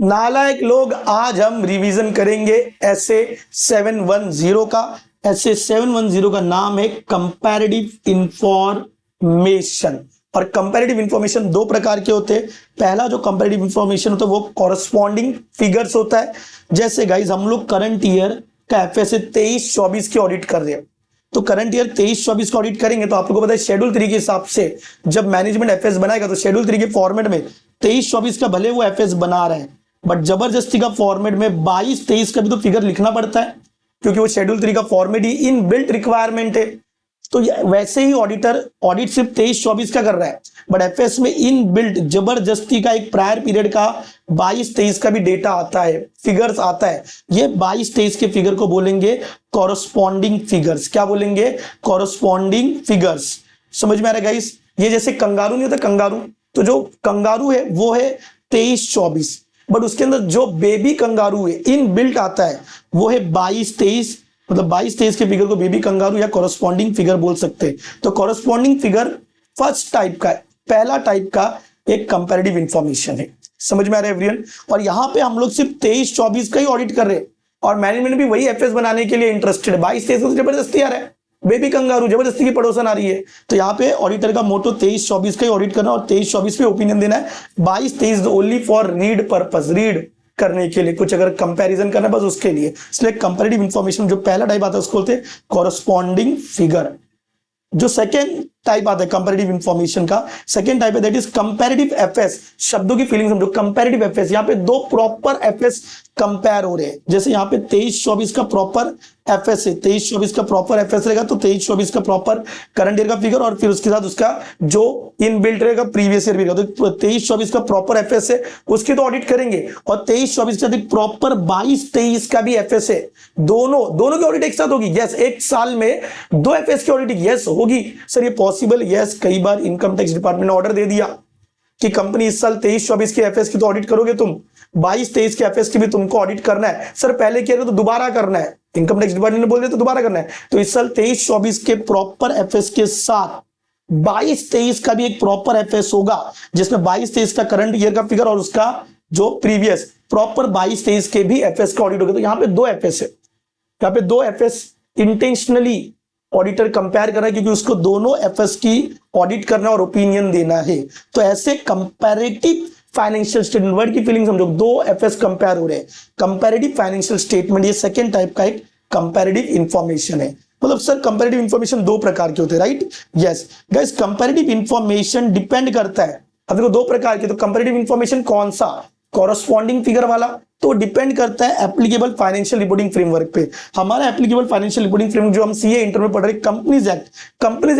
नालायक लोग, आज हम रिवीजन करेंगे एसए 710 का। एसए 710 का नाम है कंपैरेटिव इंफॉर्मेशन। और कंपैरेटिव इंफॉर्मेशन दो प्रकार के होते हैं। पहला जो कंपैरेटिव इंफॉर्मेशन होता है वो कॉरस्पॉन्डिंग फिगर्स होता है। जैसे गाइज हम लोग करंट ईयर का एफएसए 23-24 की ऑडिट कर रहे हैं, तो करंट ईयर 23-24 का ऑडिट करेंगे तो आप लोगों को पता है शेड्यूल 3 के हिसाब से जब मैनेजमेंट एफएस बनाएगा तो शेड्यूल 3 के फॉर्मेट में 23-24 का भले वो एफएस बना रहे हैं, बट जबरदस्ती का फॉर्मेट में 22-23 का भी तो फिगर लिखना पड़ता है, क्योंकि वो शेड्यूल 3 का format he in built requirement है। तो वैसे ही ऑडिटर ऑडिट सिर्फ 23-24 का कर रहा है, बट एफएस में इन बिल्ट जबरदस्ती का एक प्रायर पीरियड का 22-23 का भी डेटा आता है, फिगर्स आता है। ये 22-23 के फिगर को बोलेंगे कॉरस्पॉन्डिंग फिगर्स। क्या बोलेंगे? Corresponding figures. समझ में आ रहा है गाइस? ये जैसे कंगारू नहीं होता, कंगारू, तो जो कंगारू है वो है 23-24, बट उसके अंदर जो बेबी कंगारू है इन बिल्ट आता है वो है 22-23। मतलब 22-23 के फिगर को बेबी कंगारू या कॉरस्पॉन्डिंग फिगर बोल सकते हैं। तो कॉरस्पॉन्डिंग फिगर फर्स्ट टाइप का, पहला टाइप का एक कंपैरेटिव इंफॉर्मेशन है। समझ में आ रहा है एवरीवन? और यहां पे हम लोग सिर्फ 23-24 का ही ऑडिट कर रहे हैं और मैनेजमेंट भी वही एफएस बनाने के लिए इंटरेस्टेड है। 22-23 को जबरदस्ती आ रहा है, बेबी कंगारू जबरदस्ती की पड़ोसन आ रही है। तो यहाँ पे ऑडिटर का मोटो 23-24 का ही ऑडिट करना और 23-24 पे ओपिनियन देना है। 22-23 only for read purpose, read करने के लिए, कुछ अगर कंपैरिजन करना बस उसके लिए। इसलिए कंपैरेटिव इंफॉर्मेशन जो पहला टाइप आता है उसको बोलते हैं कॉरस्पॉन्डिंग फिगर। जो सेकेंड टाइप आता है कंपैरेटिव इंफॉर्मेशन का, सेकेंड टाइप है दैट इज कंपैरेटिव एफएस। शब्दों की फीलिंग समझो, कंपैरेटिव एफएस। यहाँ पे दो प्रॉपर एफएस कंपेयर हो रहे हैं। जैसे यहाँ पे 23-24 का प्रॉपर एफएस है, 23-24 का प्रॉपर एफएस रहेगा तो 23-24 का प्रॉपर करंट ईयर का फिगर और फिर उसके साथ उसका जो इनबिल्ट रहेगा प्रीवियस ईयर भी रहेगा। तो 23-24 का प्रॉपर एफएस है, उसकी तो ऑडिट करेंगे, और 23-24 के साथ प्रॉपर 22-23 का भी एफएस है। दोनों की ऑडिट एक साथ होगी। यस, एक साल में दो एफएस की ऑडिट यस होगी। सर ये पॉसिबल? यस, कई बार इनकम टैक्स डिपार्टमेंट ने ऑर्डर दे दिया कि कंपनी इस साल 23-24 की एफएस की तो ऑडिट करोगे तुम, 22-23 के एफएस की भी तुमको ऑडिट करना है। सर पहले किया तो दोबारा करना है, इनकम टैक्स डिपार्टमेंट ने बोल दिया तो दोबारा करना है। तो इस साल 23-24 के प्रॉपर एफएस के साथ 22-23 का भी एक प्रॉपर एफएस होगा, जिसमें 22-23 का करंट ईयर का फिगर और उसका जो प्रीवियस प्रॉपर 22-23 के भी एफएस का ऑडिट होगा। तो यहाँ पे दो एफएस है, यहाँ पे दो एफएस इंटेंशनली ऑडिटर कंपेयर कर रहा है क्योंकि उसको दोनों एफएस की ऑडिट करना और ओपिनियन देना है। तो ऐसे कंपैरेटिव फाइनेंशियल स्टेटमेंट, वर्ड की फीलिंग समझो, दो एफएस कंपेयर हो रहे हैं, कंपैरेटिव फाइनेंशियल स्टेटमेंट, ये सेकंड टाइप का एक कंपैरेटिव इंफॉर्मेशन है। मतलब सर कंपैरेटिव इंफॉर्मेशन दो प्रकार के होते हैं, right? Yes guys, comparative information depend करता है। अब देखो दो प्रकार के, तो कंपैरेटिव इंफॉर्मेशन कौन सा? कॉरस्पॉन्डिंग फिगर वाला, तो डिपेंड करता है एप्लीकेबल फाइनेंशियल रिपोर्टिंग फ्रेमवर्क पे। हमारा एप्लीकेबल फाइनेंशियल रिपोर्टिंग फ्रेमवर्क जो हम सीए इंटर में पढ़ रहे कंपनीज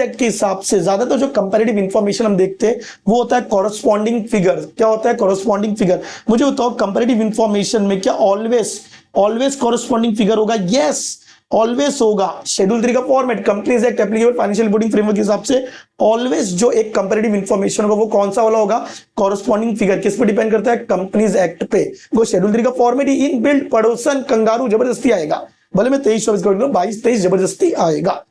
एक्ट के हिसाब से ज्यादातर जो कंपैरेटिव इंफॉर्मेशन हम देखते हैं वो होता है कॉरस्पॉन्डिंग फिगर। क्या होता है? Corresponding figure. मुझे बताओ कंपैरेटिव इंफॉर्मेशन में क्या ऑलवेज कॉरस्पॉन्डिंग फिगर होगा? यस, ऑलवेज होगा। शेड्यूल 3 का format, companies act, applicable financial reporting framework के हिसाब से ऑलवेज जो एक कंपैरेटिव इंफॉर्मेशन होगा वो कौन सा वाला होगा? Corresponding figure. किस पे डिपेंड करता है? कंपनीज एक्ट पे। वो शेड्यूल 3 का फॉर्मेट ही इन बिल्ट पड़ोसन कंगारू जबरदस्ती आएगा, भले मैं 23-24 का 22-23 जबरदस्ती आएगा।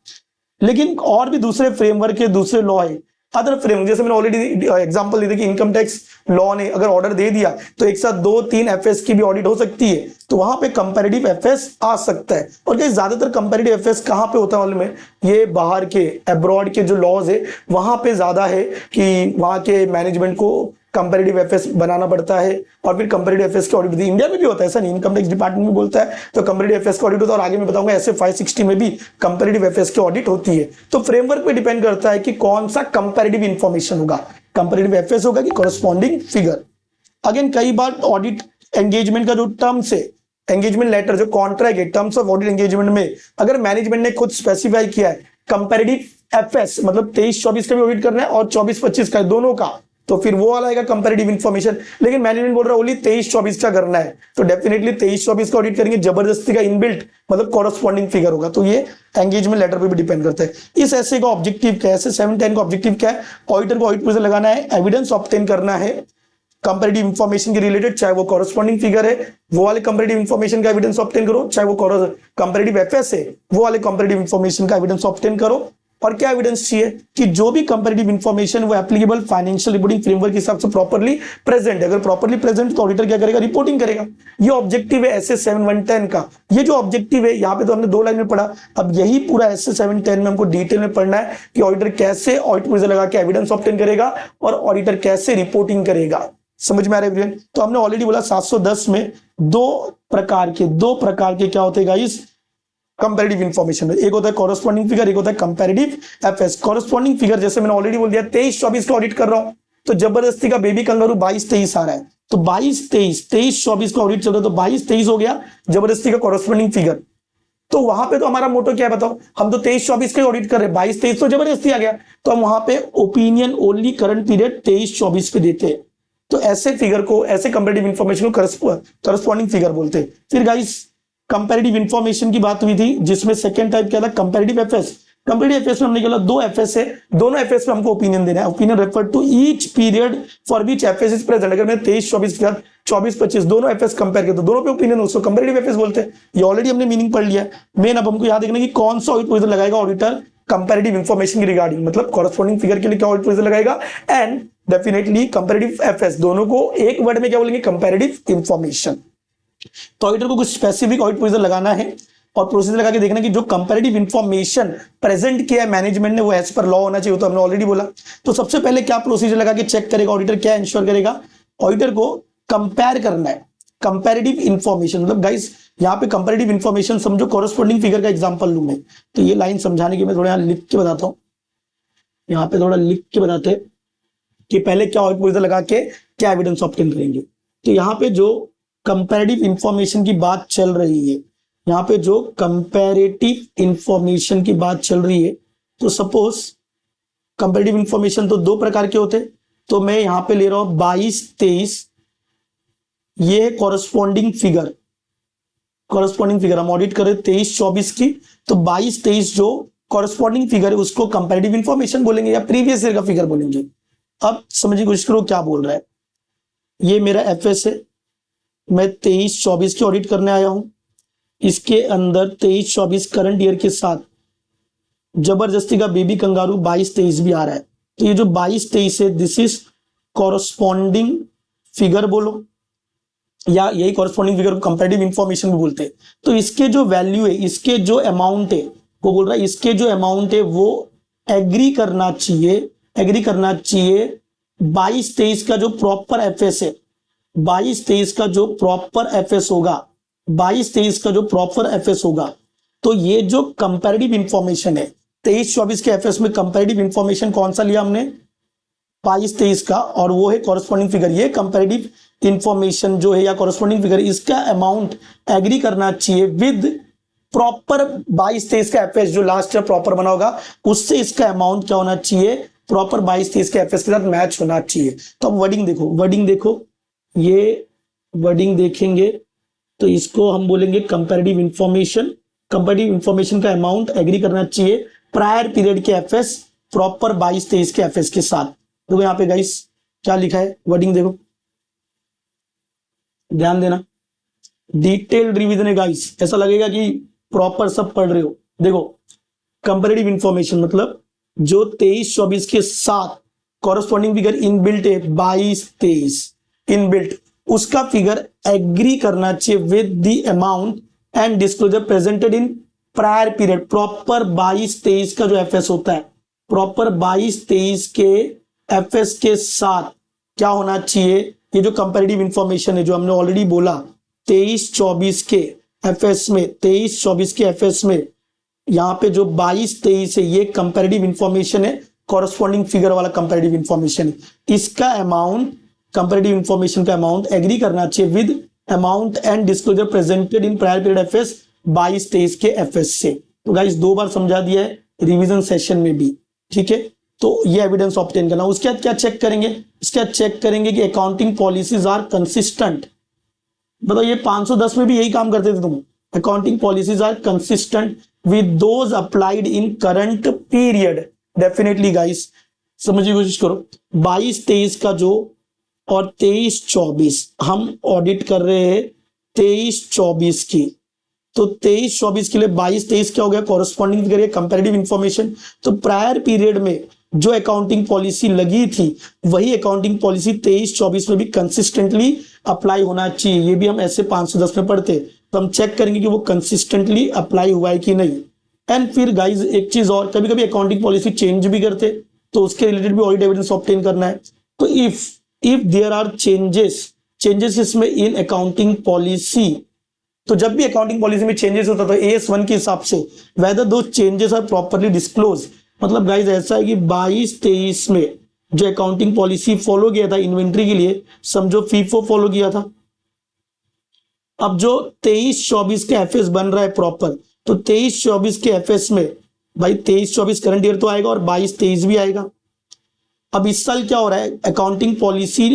लेकिन और भी दूसरे फ्रेमवर्क के दूसरे लॉ है, अदर फ्रेमवर्क, जैसे मैंने ऑलरेडी एग्जांपल दी थी कि इनकम टैक्स लॉ ने अगर ऑर्डर दे दिया तो एक साथ 2-3 एफएस की भी ऑडिट हो सकती है, तो वहां पे कंपैरेटिव एफएस आ सकता है। और क्या ज्यादातर कंपैरेटिव एफएस कहां पे होता है मालूम है? ये बाहर के, अब्रॉड के जो लॉज है वहां पे ज्यादा है कि वहां के मैनेजमेंट को कंपैरेटिव एफएस बनाना पड़ता है और फिर कंपैरेटिव एफएस की ऑडिट होती है। इंडिया में भी होता है, ऐसा नहीं, इनकम टैक्स डिपार्टमेंट भी बोलता है तो कंपैरेटिव एफएस की ऑडिट होता है। और आगे मैं बताऊंगा ऐसे 560 में भी कंपैरेटिव एफएस की ऑडिट होती है। तो फ्रेमवर्क पे डिपेंड करता है कि कौन सा कंपैरेटिव इंफॉर्मेशन होगा, कंपैरेटिव एफएस होगा कि कॉरस्पॉन्डिंग फिगर। अगेन कई बार ऑडिट एंगेजमेंट का जो टर्म्स है, एंगेजमेंट लेटर जो कॉन्ट्रैक्ट है, टर्म्स ऑफ ऑडिट एंगेजमेंट में अगर मैनेजमेंट ने खुद स्पेसिफाई किया है कंपैरेटिव एफएस, मतलब 23-24 का भी ऑडिट करना है और 24-25 का, दोनों का, तो फिर वो वाला आएगा कंपैरेटिव इंफॉर्मेशन। लेकिन मैनेजमेंट बोल रहा है ओनली 23-24 का करना है, तो डेफिनेटली 23-24 का ऑडिट करेंगे, जबरदस्ती का इनबिल्ट मतलब कॉरस्पॉन्डिंग फिगर होगा। तो ये एंगेजमेंट लेटर पे भी डिपेंड करता है। इस ऐसे का ऑब्जेक्टिव क्या है? ऐसे 710 का ऑब्जेक्टिव क्या है? ऑडिटर को ऑडिट में से लगाना है, एविडेंस ऑब्टेन करना है कंपैरेटिव इंफॉर्मेशन के रिलेटेड, चाहे वो कॉरस्पॉन्डिंग फिगर है वो वाले कंपैरेटिव इंफॉर्मेशन का एविडेंस ऑब्टेन करो, चाहे वो कंपैरेटिव एफएस है वो वाले कंपैरेटिव इंफॉर्मेशन का एविडेंस ऑब्टेन करो। और क्या एविडेंस चाहिए कि जो भी कंपैरेटिव इंफॉर्मेशन वो एप्लीकेबल फाइनेंशियल रिपोर्टिंग फ्रेमवर्क के हिसाब से प्रॉपर्ली प्रेजेंट है। अगर प्रॉपर्ली प्रेजेंट तो ऑडिटर क्या करेगा, रिपोर्टिंग करेगा। ये ऑब्जेक्टिव है एसए 7-1-10 का। ये जो ऑब्जेक्टिव है यहाँ पे तो हमने 2 लाइन में पढ़ा, अब यही पूरा एसए 7-10 में हमको डिटेल में पढ़ना है कि ऑडिटर कैसे ऑडिट प्रोसीजर लगा के एविडेंस ऑब्टेन करेगा और ऑडिटर कैसे रिपोर्टिंग करेगा। समझ में आ रहा है एवरीवन? तो हमने ऑलरेडी बोला 710 में दो प्रकार के क्या होते हैं गाइस, कंपैरेटिव इंफॉर्मेशन। एक होता है कॉरेस्पॉन्डिंग फिगर, एक होता है कंपैरेटिव एफएस। कॉरेस्पॉन्डिंग फिगर जैसे मैंने ऑलरेडी बोल दिया 23-24 का ऑडिट कर रहा हूं, तो जबरदस्ती का बेबी कंगारू 22-23 आ रहा है, तो 22-23, 23-24 का ऑडिट चल रहा है, तो 22-23 हो गया जबरदस्ती का कॉरेस्पॉन्डिंग फिगर। तो वहां पे तो हमारा मोटो क्या है बताओ, हम तो 23-24 का ऑडिट कर रहे हैं, 22-23 तो जबरदस्ती आ गया, तो हम वहां पे ओपिनियन ओनली करंट पीरियड 23-24 पे देते हैं। तो ऐसे फिगर को, ऐसे कंपैरेटिव इंफॉर्मेशन को करस्पॉन्डिंग फिगर बोलते हैं। फिर गाइस कंपैरेटिव इंफॉर्मेशन की बात हुई थी, जिसमें सेकंड टाइप क्या था, कंपैरेटिव एफएस। कंपैरेटिव एफएस में हमने बोला 2 एफएस है, दोनों एफएस में हमको ओपिनियन देना है। Opinion refer to each period for which FS is present. अगर मैं 23-24 के साथ 24-25 दोनों एफएस कंपेयर किया तो दोनों पे ओपिनियन, उसको कंपैरेटिव एफएस बोलते हैं। ये ऑलरेडी हमने मीनिंग पढ़ लिया। मेन अब हमको याद रखना कि कौन सा ऑडिट प्रोसीजर लगाएगा ऑडिटर कंपैरेटिव इंफॉर्मेशन की रिगार्डिंग, मतलब कॉरेस्पॉन्डिंग फिगर के लिए क्या ऑडिट प्रोसीजर लगाएगा, एंड डेफिनेटली कंपैरेटिव एफएस। दोनों को एक वर्ड में क्या बोलेंगे, कंपैरेटिव इंफॉर्मेशन। तो ऑडिटर को कुछ स्पेसिफिक ऑडिट प्रोसीजर लगाना है और प्रोसीजर लगा के देखना कि जो कंपैरेटिव इंफॉर्मेशन प्रेजेंट किया है मैनेजमेंट ने वो एज पर लॉ होना चाहिए, तो हमने ऑलरेडी बोला। तो सबसे पहले क्या प्रोसीजर लगा के चेक करेगा ऑडिटर, क्या इंश्योर करेगा, ऑडिटर को कंपेयर करना है कंपैरेटिव इंफॉर्मेशन। मतलब गाइस यहाँ पे कंपैरेटिव इंफॉर्मेशन समझो, कॉरेस्पॉन्डिंग फिगर का एग्जांपल लूं मैं, तो ये लाइन समझाने की मैं थोड़ा यहाँ लिख के बताता हूँ, यहाँ पे थोड़ा लिख के बताते हैं कि पहले क्या ऑडिट प्रोसीजर लगा के क्या एविडेंस ऑब्टेन करेंगे। तो यहाँ पे जो कंपैरेटिव इंफॉर्मेशन की बात चल रही है, यहाँ पे जो कंपैरेटिव इंफॉर्मेशन की बात चल रही है, तो सपोज कंपैरेटिव इंफॉर्मेशन तो 2 प्रकार के होते हैं, तो मैं यहाँ पे ले रहा हूं 22-23, ये कॉरेस्पॉन्डिंग फिगर हम ऑडिट कर रहे 23-24 की, तो 22-23 जो कॉरेस्पॉन्डिंग फिगर है उसको कंपैरेटिव इंफॉर्मेशन बोलेंगे या प्रीवियस ईयर का फिगर बोलेंगे। अब समझिए कोशिश करो क्या बोल रहा है। ये मेरा एफएस है, मैं 23-24 की ऑडिट करने आया हूं, इसके अंदर 23-24 करंट ईयर के साथ जबरदस्ती का बेबी कंगारू 22-23 भी आ रहा है। तो ये जो 22-23 है दिस इज कॉरेस्पॉन्डिंग फिगर बोलो, या यही कॉरेस्पॉन्डिंग फिगर को कंपैरेटिव इंफॉर्मेशन भी बोलते हैं। तो इसके जो वैल्यू है, इसके जो अमाउंट है, वो बोल रहा है इसके जो अमाउंट है वो एग्री करना चाहिए 22-23 का जो प्रॉपर एफएस है, 22-23 का जो प्रॉपर एफएस होगा, 22-23 का जो प्रॉपर एफएस होगा, तो ये जो कंपैरेटिव इंफॉर्मेशन है 23-24 के एफएस में कंपैरेटिव इंफॉर्मेशन कौन सा लिया हमने, 22-23 का, और वो है कॉरेस्पॉन्डिंग फिगर। ये कंपैरेटिव इंफॉर्मेशन जो है या कॉरेस्पॉन्डिंग फिगर, इसका अमाउंट एग्री करना चाहिए विद प्रॉपर 22-23 का एफएस जो लास्ट ईयर प्रॉपर बना होगा, उससे इसका अमाउंट क्या होना चाहिए, प्रॉपर 22-23 के एफएस के साथ मैच होना चाहिए। तो अब वर्डिंग देखो, ये वर्डिंग देखेंगे तो इसको हम बोलेंगे कंपैरेटिव इंफॉर्मेशन का अमाउंट एग्री करना चाहिए प्रायर पीरियड के एफएस प्रॉपर 22-23 के एफएस के साथ। देखो यहाँ पे गाइस क्या लिखा है, वर्डिंग देखो, ध्यान देना, डिटेल्ड रिवीजन है गाइस, ऐसा लगेगा कि प्रॉपर सब पढ़ रहे हो। देखो कंपैरेटिव इंफॉर्मेशन मतलब जो 23-24 के साथ कॉरेस्पॉन्डिंग फिगर इनबिल्ट है 22-23 इनबिल्ट, उसका फिगर एग्री करना चाहिए with the amount and disclosure presented in prior period. Proper 22-23 का जो एफएस होता है, प्रॉपर 22-23 के एफएस के साथ क्या होना चाहिए, ये जो कंपैरेटिव इंफॉर्मेशन है जो हमने ऑलरेडी बोला 23-24 के एफएस में, 23-24 के एफएस में यहाँ पे जो 22-23 है ये कंपैरेटिव इंफॉर्मेशन है, कॉरेस्पॉन्डिंग फिगर वाला कंपैरेटिव इंफॉर्मेशन है, इसका अमाउंट कंपैरेटिव इंफॉर्मेशन का अमाउंट एग्री करना चाहिए with amount and disclosure presented in prior period FS 22-23 के एफएस से। तो गाइस 2 बार समझा दिया है रिवीजन सेशन में भी, ठीक है। तो ये एविडेंस ऑब्टेन करना, उसके बाद क्या चेक करेंगे, इसके बाद चेक करेंगे कि अकाउंटिंग पॉलिसीज आर कंसिस्टेंट। बताओ ये 510 में भी यही काम करते थे तुम, accounting policies are consistent with those applied in current period. Definitely guys समझने की कोशिश करो, 22-23 का जो और 23-24 हम ऑडिट कर रहे हैं 23-24 की, तो 23-24 के लिए 22-23 क्या हो गया, कॉरेस्पॉन्डिंग फिगर, कंपैरेटिव इंफॉर्मेशन। तो प्रायर पीरियड में जो अकाउंटिंग पॉलिसी लगी थी वही अकाउंटिंग पॉलिसी 23-24 में भी कंसिस्टेंटली अप्लाई होना चाहिए। ये भी हम ऐसे 510 में पढ़ते, तो हम चेक करेंगे कि वो कंसिस्टेंटली अप्लाई हुआ है कि नहीं। एंड फिर गाइज एक चीज और, कभी कभी अकाउंटिंग पॉलिसी चेंज भी करते, तो उसके रिलेटेड भी ऑडिट एविडेंस ऑब्टेन करना है। तो इफ देयर आर चेंजेस इसमें इन अकाउंटिंग पॉलिसी, तो जब भी अकाउंटिंग पॉलिसी में चेंजेस होता था AS1 के हिसाब से, वेदर दो चेंजेस आर प्रॉपर्ली डिस्क्लोज। मतलब गाइज ऐसा है कि 22-23 में जो अकाउंटिंग पॉलिसी फॉलो किया था इन्वेंट्री के लिए, समझो फीफो फॉलो किया था। अब जो 23-24 के एफएस बन रहा है प्रॉपर, तो 23-24 के एफएस में भाई 23-24 करंट ईयर तो आएगा और 22-23 भी आएगा। अब इस साल क्या हो रहा है, अकाउंटिंग पॉलिसी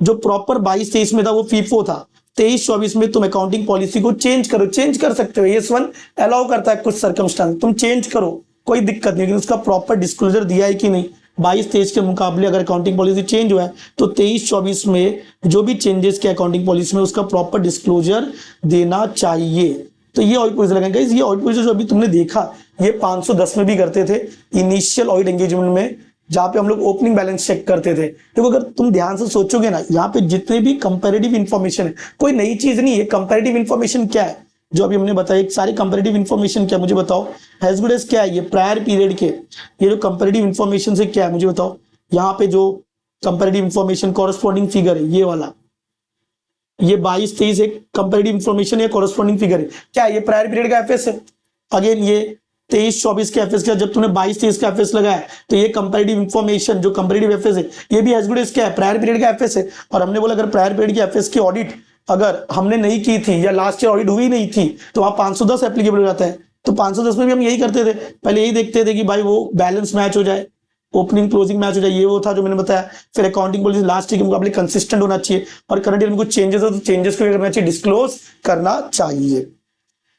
जो प्रॉपर 22-23 में था वो फीफो था, 23-24 में तुम अकाउंटिंग पॉलिसी को चेंज करो, चेंज कर सकते हो, AS1 अलाउ करता है कुछ सर्कमस्टांस, तुम चेंज करो, कोई दिक्कत नहीं, लेकिन उसका प्रॉपर डिस्क्लोजर दिया है कि नहीं। 22-23 के मुकाबले अगर अकाउंटिंग पॉलिसी चेंज हुआ है तो 23-24 में जो भी चेंजेस के अकाउंटिंग पॉलिसी में उसका प्रॉपर डिस्क्लोजर देना चाहिए। तो ये ऑडिट प्रोसीजर लगेगा। ये ऑडिट प्रोसीजर जो अभी तुमने देखा ये 510 में भी करते थे इनिशियल ऑडिट एंगेजमेंट में, जहां पे हम लोग ओपनिंग बैलेंस चेक करते थे। देखो अगर तुम ध्यान से सोचोगे ना, यहाँ पे जितने भी कंपैरेटिव इंफॉर्मेशन है, कोई नई चीज नहीं है। कंपैरेटिव इंफॉर्मेशन क्या है जो अभी हमने बताया, सारी कंपैरेटिव इंफॉर्मेशन क्या, मुझे बताओ। एज गुड एज क्या है, ये प्रायर पीरियड के ये जो कंपैरेटिव इंफॉर्मेशन से क्या है मुझे बताओ। यहाँ पे जो कंपैरेटिव इंफॉर्मेशन कॉरेस्पॉन्डिंग फिगर है ये वाला, ये 22-23 एक कंपैरेटिव इंफॉर्मेशन या कॉरेस्पॉन्डिंग फिगर है, क्या है ये प्रायर पीरियड का एफएस है। अगेन ये 23-24 के एफएस का, जब तूने 22-23 का एफएस लगाया तो ये कंपैरेटिव इंफॉर्मेशन जो कंपैरेटिव एफएस है ये भी एज गुड एज क्या है, प्रायर पीरियड का एफएस है। और हमने बोला अगर प्रायर पीरियड की एफएस की ऑडिट अगर हमने नहीं की थी या लास्ट ईयर ऑडिट हुई नहीं थी तो वहां 510 एप्लीकेबल हो जाता है। तो 510 में भी हम यही करते थे, पहले यही देखते थे कि भाई वो बैलेंस मैच हो जाए, ओपनिंग क्लोजिंग मैच हो जाए, ये वो था जो मैंने बताया। फिर अकाउंटिंग पॉलिसी लास्ट ईयर के मुकाबले कंसिस्टेंट होना चाहिए, और करंट ईयर में कुछ चेंजेस हो तो चेंजेस को करना चाहिए, डिस्क्लोज करना चाहिए।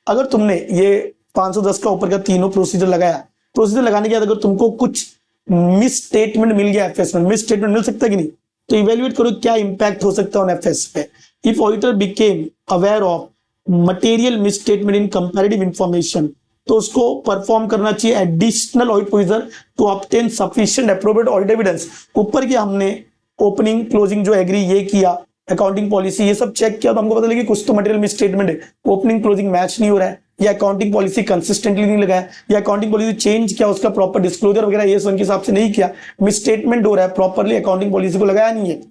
अगर तुमने ये 510 का ऊपर का तीनों प्रोसीजर लगाया, प्रोसीजर लगाने के बाद अगर तुमको कुछ मिस स्टेटमेंट मिल गया एफएस में, मिस स्टेटमेंट मिल सकता है कि नहीं, तो इवेल्युएट करो क्या इंपैक्ट हो सकता है ऑन एफएस पे। If auditor became aware of material misstatement in comparative information, तो उसको परफॉर्म करना चाहिए additional audit procedure to obtain sufficient appropriate audit evidence. ऊपर के हमने ओपनिंग क्लोजिंग जो एग्री ये किया, अकाउंटिंग पॉलिसी ये सब चेक किया, तो हमको पता लगा कि कुछ तो मटेरियल मिस स्टेटमेंट है, ओपनिंग क्लोजिंग मैच नहीं हो रहा है, या अकाउंटिंग पॉलिसी कंसिस्टेंटली नहीं लगाया, या अकाउंटिंग पॉलिसी चेंज किया उसका प्रॉपर डिस्क्लोजर वगैरह AS1 के हिसाब से नहीं किया, मिस स्टेटमेंट हो रहा है, प्रॉपरली अकाउंटिंग पॉलिसी को लगाया नहीं है।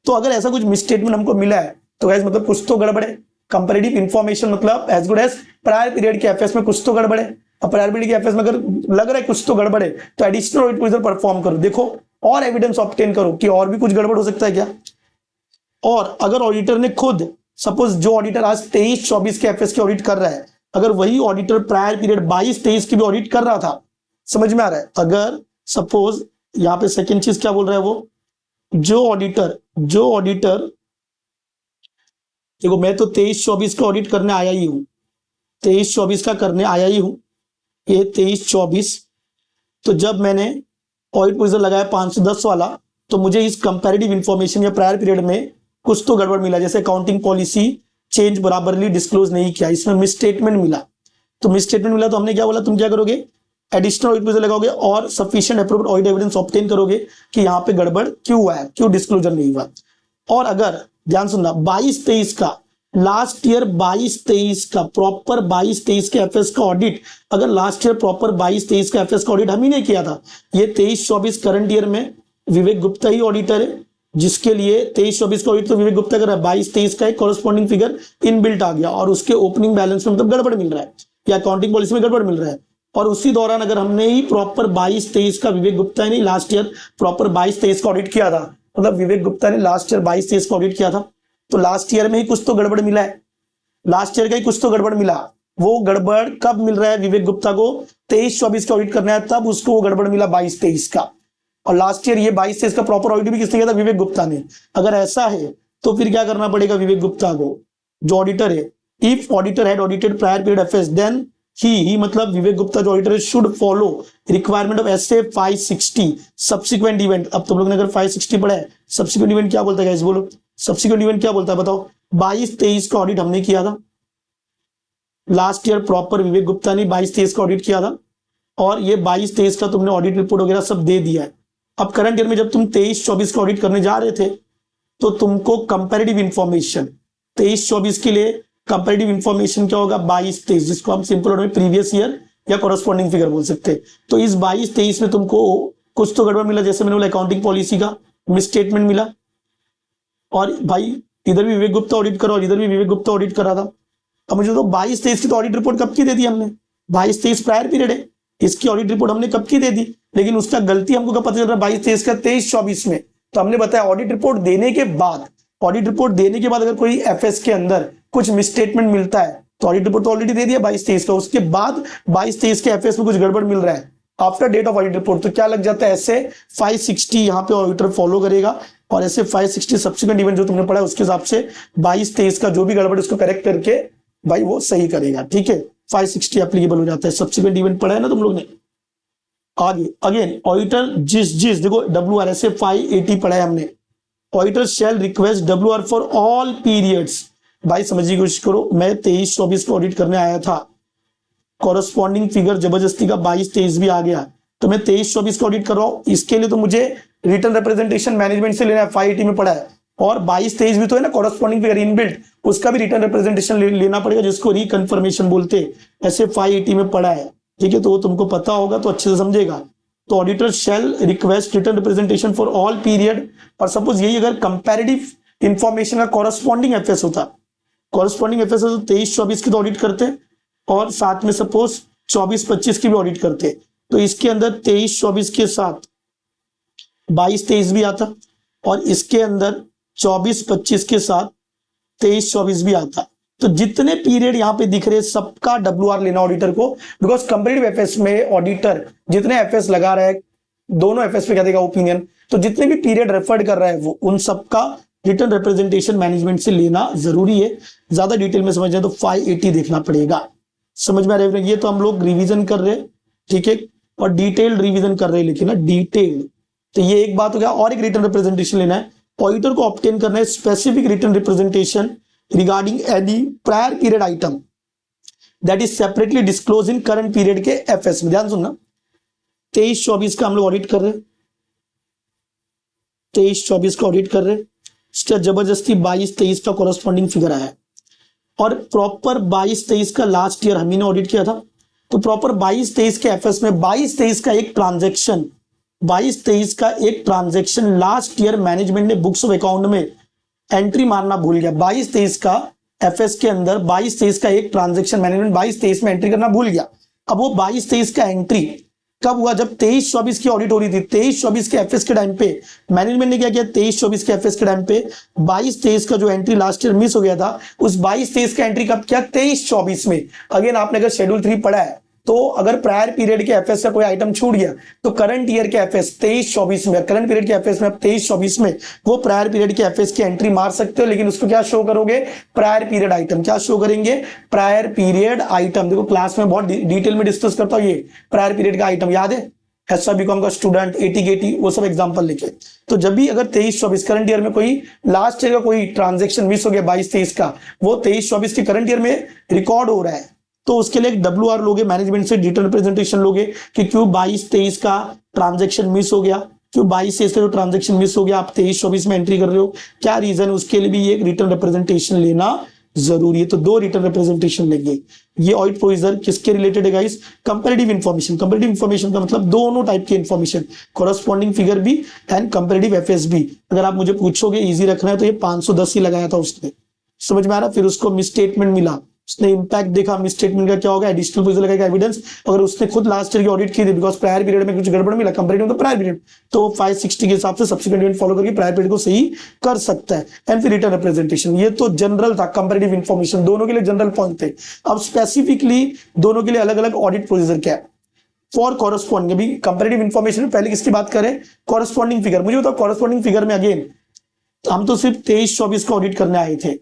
तो अगर ऐसा कुछ मिस स्टेटमेंट हमको मिला है तो गाइस मतलब कुछ तो गड़बड़ है। कंपैरेटिव इंफॉर्मेशन मतलब as good as prior period के एफएस में कुछ तो गड़बड़ है। अब प्रायर पीरियड के एफएस में अगर लग रहा है कुछ तो गड़बड़ है तो एडिशनल ऑडिट प्रोसीजर परफॉर्म करो, देखो और एविडेंस ऑब्टेन करो कि और भी कुछ गड़बड़ हो सकता है क्या। और अगर ऑडिटर ने खुद, सपोज जो ऑडिटर आज 23-24 के एफएस की ऑडिट कर रहा है, अगर वही ऑडिटर प्रायर पीरियड 22-23 की भी ऑडिट कर रहा था, समझ में आ रहा है। अगर सपोज यहाँ पे सेकेंड चीज क्या बोल रहा है वो, जो ऑडिटर देखो मैं तो 23-24 का ऑडिट करने आया ही हूं, 23-24 का करने आया ही हूं, ये 23-24। तो जब मैंने ऑडिट प्रोसीजर लगाया 510 वाला, तो मुझे इस कंपैरेटिव इंफॉर्मेशन या प्रायर पीरियड में कुछ तो गड़बड़ मिला, जैसे अकाउंटिंग पॉलिसी चेंज बराबरली डिस्क्लोज नहीं किया, इसमें मिस स्टेटमेंट मिला। तो मिस स्टेटमेंट मिला तो हमने क्या बोला, तुम क्या करोगे, एडिशनल ऑडिट प्रोसीजर लगाओगे और sufficient approved audit evidence obtain करोगे कि यहाँ पे गड़बड़ क्यों हुआ है, क्यों डिस्क्लोजर नहीं हुआ। और अगर ध्यान सुनना 22-23 का लास्ट ईयर 22-23 का प्रॉपर 22-23 के एफएस का ऑडिट, अगर लास्ट ईयर प्रॉपर 22-23 का एफएस का ऑडिट हम ही नहीं किया था, ये 23-24 करंट ईयर में विवेक गुप्ता ही ऑडिटर है, जिसके लिए 23-24 का ऑडिट तो विवेक गुप्ता कर रहा है, 22-23 का एक कॉरेस्पॉन्डिंग फिगर इनबिल्ट आ गया और उसके ओपनिंग बैलेंस में मतलब गड़बड़ मिल रहा है या अकाउंटिंग पॉलिसी में गड़बड़ मिल रहा है। और उसी दौरान अगर हमने ही प्रॉपर 22-23 का, विवेक गुप्ता ने लास्ट ईयर प्रॉपर 22-23 का ऑडिट किया था, मतलब विवेक गुप्ता ने लास्ट ईयर 22-23 का ऑडिट किया था, तो लास्ट ईयर में ही कुछ तो गड़बड़ मिला है, लास्ट ईयर का ही कुछ तो गड़बड़ मिला। वो गड़बड़ कब मिल रहा है, विवेक गुप्ता को 23-24 का ऑडिट करना है तब उसको वो गड़बड़ मिला 22-23 का, और लास्ट ईयर ये 22-23 का प्रॉपर ऑडिट भी किसने किया था, विवेक गुप्ता ने। अगर ऐसा है तो फिर क्या करना पड़ेगा विवेक गुप्ता को, जो ऑडिटर है, if auditor had audited prior period FS then ही मतलब विवेक गुप्ता जो auditor should follow requirement of SA 560 subsequent event. अब तुम लोग ने अगर 560 पढ़ा है, सब्सिक्वेंट इवेंट क्या बोलता है गाइस, बोलो सब्सिक्वेंट इवेंट क्या बोलता है बताओ। 22-23 का ऑडिट हमने किया था, लास्ट ईयर प्रॉपर विवेक गुप्ता ने 22-23 का ऑडिट किया था और ये 22-23 का तुमने ऑडिट रिपोर्ट वगैरह सब दे दिया है। अब करंट ईयर में जब तुम 23-24 का ऑडिट करने जा रहे थे तो तुमको कंपैरेटिव इंफॉर्मेशन 23-24 के लिए कंपैरेटिव इंफॉर्मेशन क्या होगा 22-23, जिसको हम सिंपल वर्ड में प्रीवियस ईयर या कॉरेस्पॉन्डिंग फिगर बोल सकते हैं। तो इस 22-23 में तुमको कुछ तो गड़बड़ मिला, जैसे मैंने बोला अकाउंटिंग पॉलिसी का मिसस्टेटमेंट मिला, और भाई इधर भी विवेक गुप्ता ऑडिट करो और इधर भी विवेक गुप्ता ऑडिट करा था। अब मुझे तो 22-23 की तो ऑडिट रिपोर्ट कब की दे दी हमने, 22-23 प्रायर पीरियड है, इसकी ऑडिट रिपोर्ट हमने कब की दे दी, लेकिन उसका गलती हमको कब पता चल रहा है 22-23 का 23-24 में। तो हमने बताया ऑडिट रिपोर्ट देने के बाद, ऑडिट रिपोर्ट देने के बाद अगर कोई एफएस के अंदर कुछ मिसस्टेटमेंट मिलता है तो ऑडिट रिपोर्ट तो ऑलरेडी दे दिया 22-23 का, उसके बाद 22-23 के एफएस में कुछ गड़बड़ मिल रहा है after date of audit report, तो क्या लग जाता है ऐसे 560 यहाँ पे ऑडिटर फॉलो करेगा और ऐसे 560 सब्सिक्वेंट इवेंट जो तुमने पढ़ा है उसके हिसाब से 22-23 का जो भी गड़बड़ उसको करेक्ट करके भाई वो सही करेगा, ठीक है। 560 एप्लीकेबल हो जाता है, सब्सिक्वेंट इवेंट पढ़ा है ना तुम लोग ने। आगे अगेन ऑडिटर जिस देखो WRSA 580 पढ़ा है हमने, auditor shall request WR for all periods. भाई समझिए कोशिश करो, मैं 23-24 को ऑडिट करने आया था, कॉरेस्पॉन्डिंग फिगर जबरदस्ती का 22-23 भी आ गया, तो मैं 23-24 का ऑडिट कर रहा हूं, इसके लिए तो मुझे रिटर्न रिप्रेजेंटेशन मैनेजमेंट से लेना है, 580 में पड़ा है, और 22-23 भी तो है ना कॉरेस्पॉन्डिंग फिगर इनबिल्ट, उसका भी रिटर्न रिप्रेजेंटेशन लेना पड़ेगा जिसको रिकन्फर्मेशन बोलते हैं, ऐसे 580 में पड़ा है, ठीक है। तो वो तुमको पता होगा तो अच्छे से समझेगा। तो auditor shall request written representation for all period, और सपोज यही अगर कंपैरेटिव इंफॉर्मेशन का कॉरेस्पॉन्डिंग एफएस होता, कॉरेस्पॉन्डिंग एफएस तो 23-24 की तो ऑडिट करते हैं और साथ में सपोज 24-25 की भी ऑडिट करते हैं, तो इसके अंदर 23-24 के साथ 22-23 भी आता और इसके अंदर 24-25 के साथ 23-24 भी आता। तो जितने पीरियड यहाँ पे दिख रहे सबका WR लेना ऑडिटर को, बिकॉज कंपैरेटिव एफएस में ऑडिटर जितने एफएस लगा रहा है दोनों एफएस पे क्या देगा ओपिनियन, तो जितने भी पीरियड रेफर्ड कर रहा है वो उन सबका रिटर्न रिप्रेजेंटेशन मैनेजमेंट से लेना जरूरी है। ज्यादा डिटेल में समझना तो 580 देखना पड़ेगा। समझ में आ रहा है? ये तो हम लोग रिवीजन कर रहे हैं, ठीक है, और डिटेल्ड रिवीजन कर रहे हैं, लेकिन ना डिटेल्ड। तो ये एक बात हो गया, और एक रिटर्न रिप्रेजेंटेशन लेना है, ऑडिटर को ऑब्टेन करना है specific written representation regarding any prior period item that is separately disclose in current period के एफएस में। ध्यान सुनना, 23-24 का हम लोग ऑडिट कर रहे हैं, 23-24 का ऑडिट कर रहे हैं, इसका जबरदस्ती 22-23 का कॉरेस्पॉन्डिंग फिगर आया है, और प्रॉपर 22-23 का लास्ट ईयर हम ही ने ऑडिट किया था, तो प्रॉपर 22-23 के एफएस में 22-23 का एक ट्रांजैक्शन 22-23 का एक ट्रांजैक्शन लास्ट ईयर मैनेजमेंट ने बुक्स ऑफ अकाउंट में एंट्री मारना भूल गया। 22-23 का एफएस के अंदर 22-23 का एक ट्रांजैक्शन मैनेजमेंट 22-23 में एंट्री करना भूल गया। अब वो 22-23 का एंट्री कब हुआ, जब 23-24 की ऑडिट हो रही थी। 23-24 के एफएस के टाइम पे मैनेजमेंट ने क्या किया, 23-24 के एफएस के टाइम पे 22-23 का जो एंट्री लास्ट ईयर मिस हो गया था, उस 22-23 का एंट्री कब किया, 23-24 में। अगेन आपने अगर शेड्यूल 3 पढ़ा है तो अगर प्रायर पीरियड के एफएस का कोई आइटम छूट गया तो करंट ईयर के एफएस 23-24 में, करंट पीरियड के एफएस में अब 23-24 में वो प्रायर पीरियड के एफएस की एंट्री मार सकते हो, लेकिन उसको क्या शो करोगे, प्रायर पीरियड आइटम। क्या शो करेंगे, प्रायर पीरियड आइटम। देखो क्लास में बहुत डिटेल में डिस्कस करता हूं ये प्रायर पीरियड का आइटम, याद है, एसआर बीकॉम का स्टूडेंट 80 वो सब एग्जांपल लेके। तो जब भी अगर 23-24 करंट ईयर में कोई लास्ट ईयर का कोई ट्रांजैक्शन मिस हो गया 22-23 का, वो 23-24 के करंट ईयर में रिकॉर्ड हो रहा है, तो उसके लिए एक WR लोगे, मैनेजमेंट से रिटर्न रिप्रेजेंटेशन लोगे कि क्यों 22-23 का ट्रांजैक्शन मिस हो गया, क्यों 22-23 का जो ट्रांजैक्शन मिस हो गया आप 23-24 में एंट्री कर रहे हो, क्या रीजन, उसके लिए भी एक रिटर्न रिप्रेजेंटेशन लेना जरूरी है। तो 2 रिटर्न रिप्रेजेंटेशन लेंगे। ये ऑडिट प्रोसीजर किसके रिलेटेड है guys, comparative information. Comparative information का मतलब दोनों टाइप के इंफॉर्मेशन, कॉरेस्पॉन्डिंग फिगर भी एंड कंपैरेटिव एफएस भी। अगर आप मुझे पूछोगे इजी रखना है तो ये 510 ही लगाया था उसने, समझ में आ रहा। फिर उसको मिसस्टेटमेंट मिला, उसने इंपैक्ट देखा, मिसस्टेटमेंट का क्या होगा, एडिशनल प्रोसीजर लगेगा एविडेंस। अगर उसने खुद लास्ट ईयर की ऑडिट की थी बिकॉज प्रायर पीरियड में कुछ गड़बड़ मिला, कंपैरेटिव तो प्रायर पीरियड, तो 560 के हिसाब से सब्सिक्वेंट इवेंट फॉलो करके प्रायर पीरियड को सही कर सकता है। एंड फिर रिटर्न रिप्रेजेंटेशन, ये तो जनरल था, कंपैरेटिव इंफॉर्मेशन दोनों के लिए जनरल पॉइंट थे। अब स्पेसिफिकली दोनों के लिए अलग अलग ऑडिट प्रोसीजर क्या है। फॉर कॉरेस्पॉन्डिंग, अभी कंपैरेटिव इंफॉर्मेशन पहले किसकी बात करें, कॉरेस्पॉन्डिंग फिगर। मुझे बताओ कॉरेस्पॉन्डिंग फिगर में अगेन हम तो सिर्फ 23-24 का ऑडिट करने आए थे,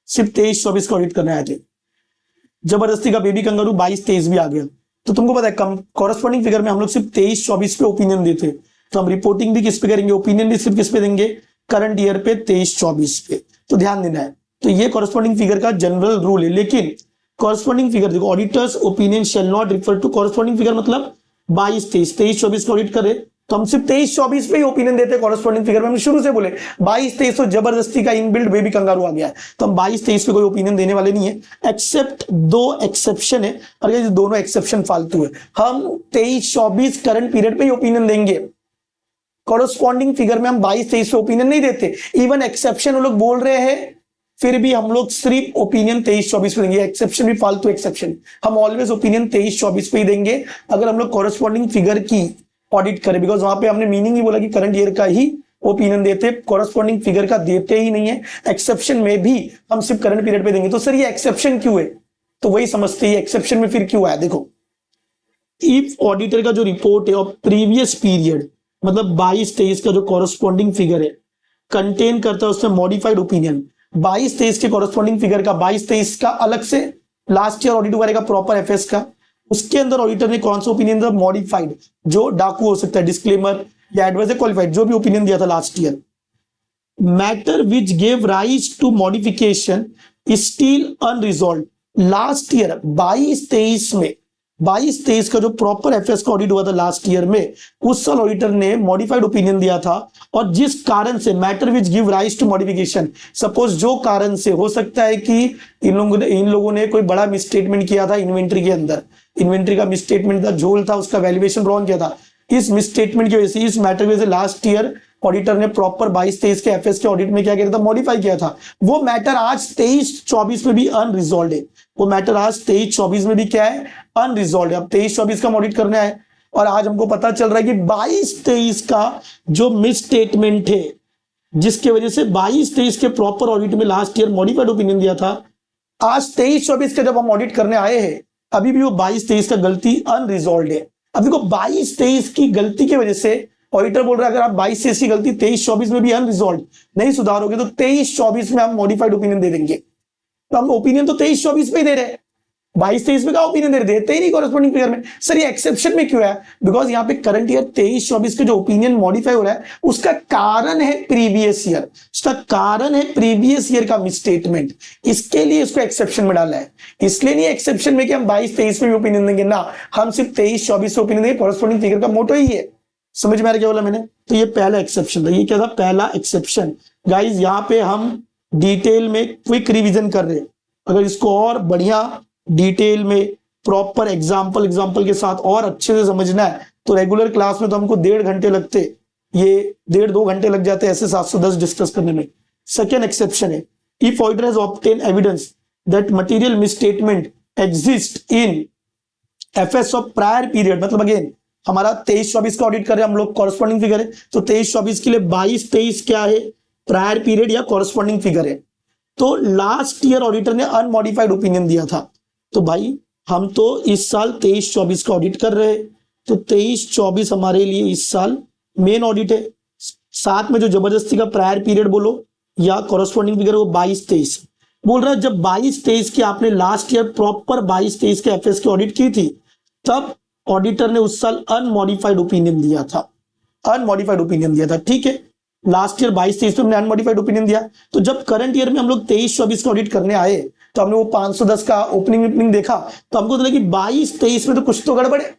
सिर्फ 23-24 का ऑडिट करने आए थे, जबरदस्ती का बेबी कंगारू 22-23 भी आ गया। तो तुमको पता है कॉरेस्पॉन्डिंग फिगर में हम लोग सिर्फ 23-24 पे ओपिनियन देते, तो हम रिपोर्टिंग भी किस पे करेंगे, ओपिनियन भी सिर्फ किस पे देंगे, करंट ईयर पे 23-24 पे। तो ध्यान देना है, तो ये कॉरेस्पॉन्डिंग फिगर का जनरल रूल है। लेकिन कॉरस्पॉन्डिंग फिगर देखो, auditor's opinion shall not refer to corresponding figure मतलब 22 23 23 24 का ऑडिट करे तो हम सिर्फ 23 24 पे ही ओपिनियन देते हैं कॉरस्पॉन्डिंग फिगर में। हम शुरू से बोले 22 23 तो जबरदस्ती का इनबिल्ट बेबी कंगारू आ गया है, तो हम 22 23 पे कोई ओपिनियन देने वाले नहीं है, एक्सेप्ट 2 एक्सेप्शन है, और ये दोनों एक्सेप्शन फालतू है। हम 23 24 करंट पीरियड पे ही ओपिनियन देंगे, कॉरस्पॉन्डिंग फिगर में हम 22 23 पे ओपिनियन नहीं देते। इवन एक्सेप्शन वो लोग बोल रहे हैं फिर भी हम लोग सिर्फ ओपिनियन 23 24 पे देंगे, एक्सेप्शन भी फालतू एक्सेप्शन, हम ऑलवेज ओपिनियन 23 24 पे ही देंगे अगर हम लोग कॉरस्पॉन्डिंग फिगर की ऑडिट करें, बिकॉज वहां पे हमने मीनिंग ही बोला कि करंट ईयर का ही ओपिनियन देते, कॉरस्पॉन्डिंग फिगर का देते ही नहीं है। एक्सेप्शन में भी हम सिर्फ करंट पीरियड पे देंगे। तो सर ये एक्सेप्शन क्यों है, तो वही समझते हैं एक्सेप्शन में फिर क्यों आया। देखो, इफ ऑडिटर का जो रिपोर्ट है और प्रीवियस पीरियड मतलब 22 23 का जो कॉरस्पॉन्डिंग फिगर है कंटेन करता है उसमें मॉडिफाइड ओपिनियन, 22 23 के कॉरस्पॉन्डिंग फिगर का 22 23 का अलग से लास्ट ईयर ऑडिट करेगा प्रॉपर एफएस का, उसके अंदर ऑडिटर ने कौन सा ओपिनियन दिया, मॉडिफाइड, जो डाकू हो सकता है, डिस्क्लेमर या एडवाइजर क्वालिफाइड, जो भी ओपिनियन दिया था last year. Matter which gave rise to modification still unresolved, last year 22 23 में 22 23 का जो प्रॉपर एफएस का ऑडिट हुआ था लास्ट ईयर में, उस साल ऑडिटर ने मॉडिफाइड ओपिनियन दिया था, और जिस कारण से matter which give rise to modification, suppose जो कारण से हो सकता है कि इन लोगों ने कोई बड़ा मिसस्टेटमेंट किया था इन्वेंट्री के अंदर, इन्वेंट्री का मिसस्टेटमेंट था, झोल था, उसका वैल्यूएशन रॉन्ग किया था, इस मिसस्टेटमेंट की वजह से, इस मैटर की वजह से लास्ट ईयर ऑडिटर ने प्रॉपर 22 23 के एफएस के ऑडिट में क्या किया था, मॉडिफाई किया था। वो मैटर आज 23 24 में भी अनरिजॉल्व है, वो मैटर आज 23 24 में भी क्या है, अनरिजॉल्व है। अब 23 24 का ऑडिट करना है और आज हमको पता चल रहा है कि 22 23 का जो मिस स्टेटमेंट है जिसके वजह से 22 23 के प्रॉपर ऑडिट में लास्ट ईयर मॉडिफाइड ओपिनियन दिया था, आज 23 24 का जब हम ऑडिट करने आए हैं अभी भी वो 22 23 का गलती अनरिजॉल्व है। अब देखो 22 23 की गलती की वजह से ऑडिटर बोल रहा है अगर आप 22 23 की गलती 23 24 में भी अनरिजॉल्व नहीं सुधारोगे तो 23 24 में हम मॉडिफाइड ओपिनियन दे देंगे। तो हम ओपिनियन तो 23 24 पे ही दे रहे हैं, 22 23 में का ओपिनियन देते ही नहीं कॉरस्पॉन्डिंग फिगर में। सर ये एक्सेप्शन में क्यों है, बिकॉज यहाँ पे करंट ईयर 23 24 के जो ओपिनियन मॉडिफाई हो रहा है उसका कारण है प्रीवियस ईयर, उसका कारण है प्रीवियस ईयर का मिसस्टेटमेंट, इसके लिए इसको एक्सेप्शन में डाला है। इसलिए नहीं एक्सेप्शन में कि हम 22 23 में भी ओपिनियन देंगे ना, हम सिर्फ 23 24 से ओपिनियन देंगे, कॉरस्पॉन्डिंग फिगर का मोटो ही है। समझ में आ रहा क्या बोला मैंने, तो ये पहला एक्सेप्शन था। ये क्या था, पहला एक्सेप्शन। गाइज यहाँ पे हम डिटेल में क्विक रिवीजन कर रहे हैं, अगर इसको और बढ़िया डिटेल में प्रॉपर एग्जाम्पल के साथ और अच्छे से समझना है तो रेगुलर क्लास में तो हमको 1.5 घंटे लगते, ये 1.5-2 घंटे लग जाते ऐसे 710 डिस्कस करने में। सेकेंड एक्सेप्शन है, if auditor has obtain evidence that material misstatement exist in FS of prior period, मतलब अगेन हमारा 23 24 का ऑडिट कर रहे हैं हम लोग, कॉरस्पॉन्डिंग फिगर है, तो 23 24 के लिए 22 23 क्या है, प्रायर पीरियड या कॉरस्पॉन्डिंग फिगर है। तो लास्ट ईयर ऑडिटर ने अनमॉडिफाइड ओपिनियन दिया था, तो भाई हम तो इस साल 23 24 का ऑडिट कर रहे हैं, तो 23 24 हमारे लिए इस साल मेन ऑडिट है। साथ में जो जबरदस्ती का प्रायर पीरियड बोलो या कॉरस्पॉन्डिंग फिगर वो 22 23 बोल रहा है। जब 22 23 की आपने लास्ट ईयर प्रॉपर 22 23 के एफएस की ऑडिट की थी तब ऑडिटर ने उस साल अनमॉडिफाइड ओपिनियन दिया था, अनमॉडिफाइड ओपिनियन दिया था, ठीक है। लास्ट ईयर 22 23 में हमने अनमॉडिफाइड ओपिनियन दिया, तो जब करंट ईयर में हम लोग 23 24 का ऑडिट करने आए तो हमने वो 510 का ओपनिंग देखा तो हमको लगा कि 22 23 में तो कुछ तो गड़बड़ है।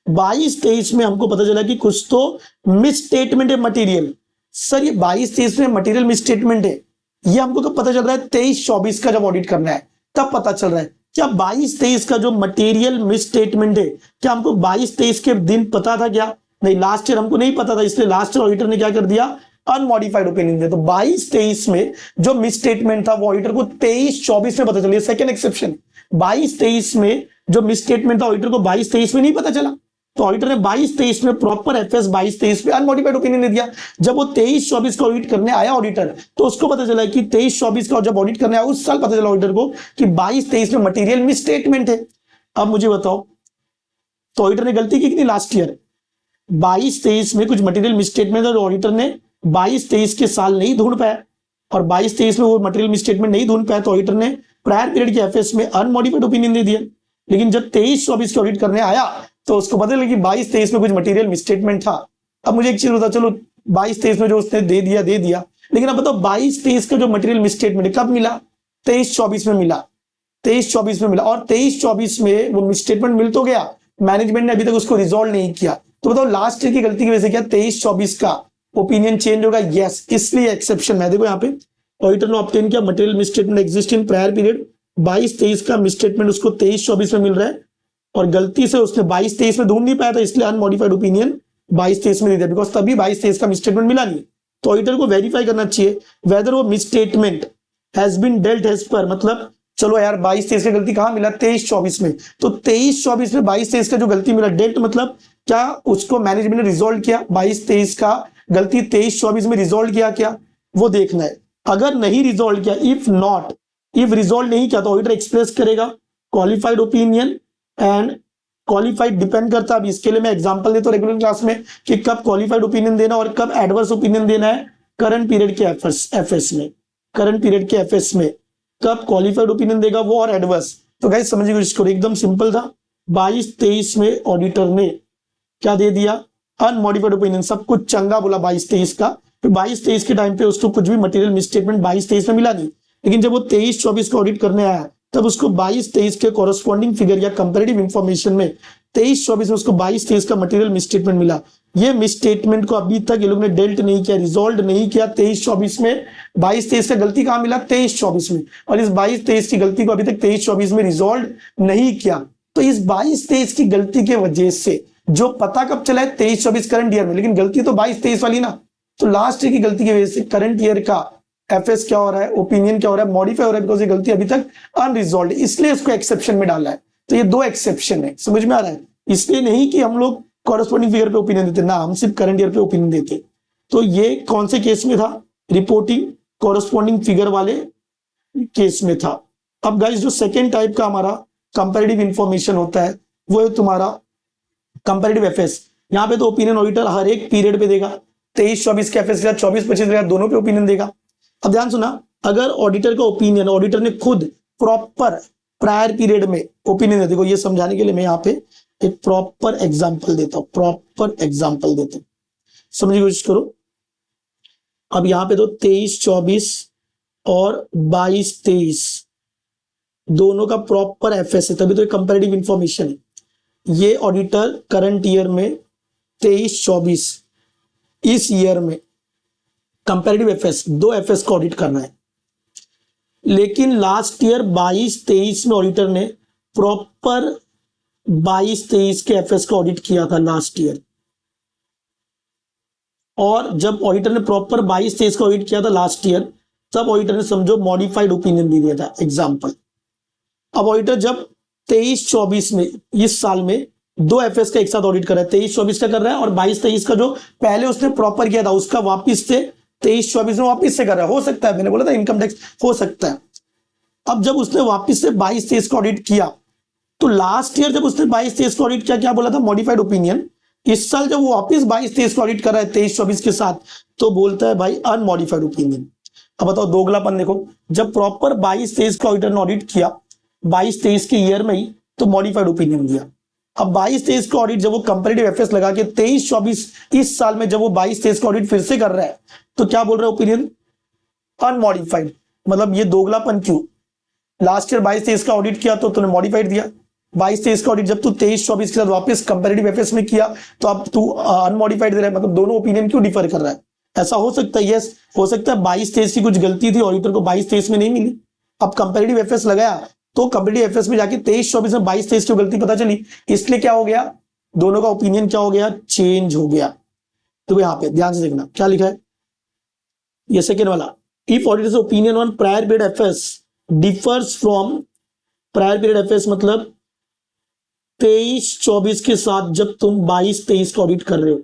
22 23 में हमको पता चला कि कुछ तो मिस स्टेटमेंट है मटेरियल। सर ये 22 23 में मटेरियल मिस स्टेटमेंट है, ये हमको कब पता चल रहा है, 23 24 का जब ऑडिट करना है तब पता चल रहा है। क्या 22 23 का जो मटेरियल मिस स्टेटमेंट है क्या हमको 22 23 के दिन पता था क्या, नहीं, लास्ट ईयर हमको नहीं पता था, इसलिए लास्ट ईयर ऑडिटर ने क्या कर दिया, अनमॉडिफाइड ओपिनियन दिया। तो 22 23 में जो मिस स्टेटमेंट था वो ऑडिटर को 23 24 में पता चला, सेकंड एक्सेप्शन। 22 23 में जो मिस स्टेटमेंट था ऑडिटर को 22 23 में नहीं पता चला, तो ऑडिटर ने 22 23 में प्रॉपर एफएस 22 23 पे अनमॉडिफाइड ओपिनियन दे दिया। जब वो 23 24 का ऑडिट करने आया ऑडिटर तो उसको पता चला कि 23 24 का जब ऑडिट करने आया उस साल पता चला ऑडिटर को कि 22 23 में मटेरियल मिस स्टेटमेंट है। अब मुझे बताओ, तो ऑडिटर ने गलती की कि नहीं लास्ट ईयर 22 23 में कुछ मटेरियल मिस स्टेटमेंट था, ऑडिटर ने 22 23 के साल नहीं ढूंढ पाया और 22 23 में वो मटेरियल मिस स्टेटमेंट नहीं ढूंढ पाया, तो ऑडिटर ने प्रायर पीरियड के एफएस में अनमॉडिफाइड ओपिनियन दे दिया। लेकिन जब 23 24 के ऑडिट करने आया तो उसको पता लगा कि 22 23 में कुछ मटेरियल मिसस्टेटमेंट था। अब मुझे एक चीज बता, चलो 22 23 में जो उसने दे दिया, लेकिन अब बताओ 22 23 का जो मटेरियल मिसस्टेटमेंट कब मिला, 23 24 में मिला। 23-24 में मिला, और 23-24 में वो मिसस्टेटमेंट मिल तो गया, मैनेजमेंट ने अभी तक उसको रिजॉल्व नहीं किया, तो बताओ लास्ट ईयर की गलती की वजह से क्या 23-24 का ओपिनियन चेंज होगा? यस, इसलिए एक्सेप्शन है। देखो यहाँ पे ऑडिटर ने ऑब्टेन किया material misstatement exist in prior period, 22-23 का मिसस्टेटमेंट उसको 23-24 में मिल रहा है, और गलती से उसने 22-23 में ढूंढ नहीं पाया था, इसलिए अनमॉडिफाइड ओपिनियन 22-23 में दे दिया, बिकॉज तभी 22-23 का मिसस्टेटमेंट मिला नहीं। तो ऑडिटर को वेरीफाई करना चाहिए वेदर वो misstatement has been dealt as per, मतलब चलो यार 22-23 का गलती कहां मिला? 23-24 में, तो 23-24 में 22-23 का जो गलती मिला डेल्ट, मतलब क्या उसको मैनेजमेंट ने रिजॉल्व किया? 22-23 का गलती 23-24 में रिजॉल्व किया क्या, वो देखना है। अगर नहीं रिजॉल्व किया, इफ नॉट, इफ रिजॉल्व नहीं किया, तो ऑडिटर एक्सप्रेस करेगा qualified opinion, and qualified depend करता है। अब इसके लिए मैं एग्जांपल देता हूं रेगुलर क्लास में कि कब क्वालिफाइड ओपिनियन देना और कब एडवर्स ओपिनियन देना है। करंट पीरियड के एफएस में, करंट पीरियड के एफएस में कब क्वालिफाइड ओपिनियन देगा वो, और एडवर्स। तो गाइस समझिए कोशिश करो, एकदम सिंपल था। 22-23 में ऑडिटर ने क्या दे दिया? अनमॉडिफाइड ओपिनियन, सब कुछ चंगा बोला 22-23 का। फिर 22-23 के टाइम पे उसको कुछ भी मटेरियल मिसस्टेटमेंट 22-23 में मिला नहीं, लेकिन जब वो 23-24 का ऑडिट करने आया तब उसको 22-23 के कॉरेस्पॉन्डिंग फिगर या कंपैरेटिव इंफॉर्मेशन में 23-24 में उसको 22-23 का मटेरियल मिसस्टेटमेंट मिला। ये मिसस्टेटमेंट को अभी तक ये लोग ने डेल्ट नहीं किया, रिजॉल्व नहीं किया 23-24 में। 22-23 का गलती कहां मिला? 23-24 में, और इस 22-23 की गलती को अभी तक 23-24 में रिजॉल्व नहीं किया। तो इस 22-23 की गलती के वजह से जो पता कब चला है? 23-24 करंट ईयर में, लेकिन गलती तो 22-23 वाली ना। तो लास्ट ईयर की गलती की वजह से करंट ईयर का एफएस क्या हो रहा है, ओपिनियन क्या हो रहा है? मॉडिफाई हो रहा है, बिकॉज ये गलती अभी तक अनरिजॉल्व, इसलिए इसको एक्सेप्शन में डाला है। तो ये दो एक्सेप्शन है, समझ में आ रहा है? इसलिए नहीं कि हम लोग कॉरेस्पॉन्डिंग फिगर पे ओपिनियन देते ना, हम सिर्फ करंट ईयर पे ओपिनियन देते। तो ये कौन से केस में था? रिपोर्टिंग कॉरेस्पॉन्डिंग फिगर वाले केस में था। अब गाइस जो सेकेंड टाइप का हमारा कंपैरेटिव इंफॉर्मेशन होता है वो है तुम्हारा कंपैरेटिव एफएस। यहाँ पे तो ओपिनियन ऑडिटर हर एक पीरियड पे देगा, 23-24 के एफएस के साथ 24-25 के साथ दोनों पे ओपिनियन देगा। अब ध्यान सुना, अगर ऑडिटर का ओपिनियन, ऑडिटर ने खुद प्रॉपर प्रायर पीरियड में ओपिनियन दे, देखो ये समझाने के लिए मैं यहाँ पे एक प्रॉपर एग्जांपल देता हूं, प्रॉपर एग्जांपल देता हूं, समझने की कोशिश करो। अब यहाँ पे तो 23-24 और 22-23 दोनों का प्रॉपर एफएस है, तभी तो कंपैरेटिव इंफॉर्मेशन है। ये ऑडिटर करंट ईयर में 23-24 इस ईयर में कंपैरेटिव एफएस, दो एफएस का ऑडिट करना है, लेकिन लास्ट ईयर 22-23 में ऑडिटर ने प्रॉपर 22-23 के एफएस का ऑडिट किया था लास्ट ईयर। और जब ऑडिटर ने प्रॉपर 22-23 का ऑडिट किया था लास्ट ईयर, तब ऑडिटर ने समझो मॉडिफाइड ओपिनियन दे दिया था। एग्जांपल, अब ऑडिटर जब 23-24 में इस साल में दो एफएस का एक साथ ऑडिट कर रहा है, 23-24 का कर रहा है और 22-23 का जो पहले उसने प्रॉपर किया था उसका वापिस से 23-24 में वापिस से कर रहा है। हो सकता है, मैंने बोला था इनकम टैक्स हो सकता है। अब जब उसने वापिस से 22-23 का ऑडिट किया, तो लास्ट ईयर जब उसने 22-23 का ऑडिट किया, क्या बोला था? Modified opinion. इस साल जब वो वापिस 22-23 का ऑडिट कर रहा है 23-24 के साथ, तो बोलता है भाई अनमॉडिफाइड ओपिनियन। अब बताओ दोगलापन देखो, जब प्रॉपर 22-23 का ऑडिटर ने ऑडिट किया 22-23 के ईयर में ही, तो मॉडिफाइड ओपिनियन दिया। अब 22-23 का ऑडिट जब वो कंपैरेटिव एफएस लगा के 23-24 इस साल में जब वो 22-23 का ऑडिट फिर से कर रहा है, तो क्या बोल रहा है? Opinion unmodified. मतलब ये दोगलापन क्यों? लास्ट ईयर 22-23 का ऑडिट किया तो तूने मॉडिफाइड दिया, 22-23 का ऑडिट जब तू 23-24 के साथ वापस कंपैरेटिव एफएस में किया तो अब तू अनमॉडिफाइड दे रहा है। मतलब दोनों ओपिनियन क्यों डिफर कर रहा है? ऐसा हो सकता है, यस हो सकता है 22-23 की कुछ गलती थी, ऑडिटर को 22-23 में नहीं मिली, अब कंपैरेटिव एफएस लगाया तो कंपैरेटिव एफएस में जाके 23-24 में 22-23 की गलती पता चली, इसलिए क्या हो गया? दोनों का ओपिनियन क्या हो गया? चेंज हो गया। तो यहाँ पे ध्यान से देखना क्या लिखा है, ये सेकेंड वाला, if auditors opinion on prior period FS differs from prior period FS, मतलब 23-24 के साथ जब तुम 22-23 का ऑडिट कर रहे हो,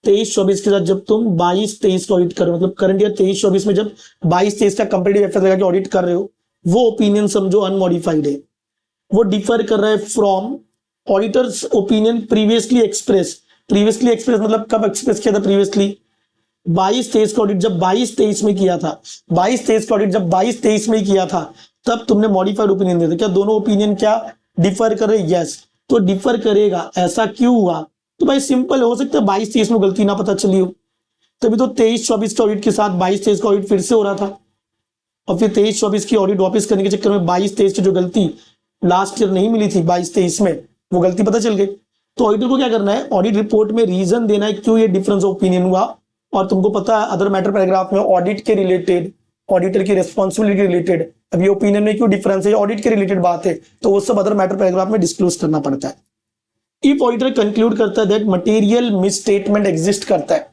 23-24 के साथ जब तुम 22-23 का ऑडिट कर रहे हो, मतलब करंट ईयर 23-24 में जब 22-23 का कंपैरेटिव एफएस लगा के ऑडिट कर रहे हो, वो ओपिनियन समझो अनमॉडिफाइड है, वो डिफर कर रहा है from auditors opinion previously express. Previously express मतलब कब एक्सप्रेस किया था? प्रीवियसली 22-23 का ऑडिट जब 22-23 में किया था, 22-23 का ऑडिट जब 22-23 में किया था, तब तुमने मॉडिफाइड ओपिनियन दिया था। क्या दोनों ओपिनियन क्या डिफर कर रहे? यस। तो डिफर करेगा, ऐसा क्यों हुआ? तो भाई सिंपल, हो सकता है 22-23 में गलती ना पता चली हो, तभी तो 23-24 का ऑडिट के साथ 22-23 का ऑडिट फिर से हो रहा था। और फिर 23-24 की ऑडिट वापस करने के चक्कर में 22-23 की जो गलती लास्ट ईयर नहीं मिली थी 22-23 में, वो गलती पता चल गई। तो ऑडिटर को क्या करना है, ऑडिट रिपोर्ट में रीजन देना है क्यों ये डिफरेंस ऑफ ओपिनियन हुआ। और तुमको पता है अदर मैटर पैराग्राफ में ऑडिट के रिलेटेड, ऑडिटर की रिस्पॉन्सिबिलिटी के रिलेटेड, अब ये ओपिनियन में क्यों डिफरेंस है, ऑडिट के रिलेटेड बात है, तो वो सब अदर मैटर पैराग्राफ में डिस्क्लोज करना पड़ता है। इफ ऑडिटर कंक्लूड करता है दैट मटेरियल मिसस्टेटमेंट एग्जिस्ट करता है,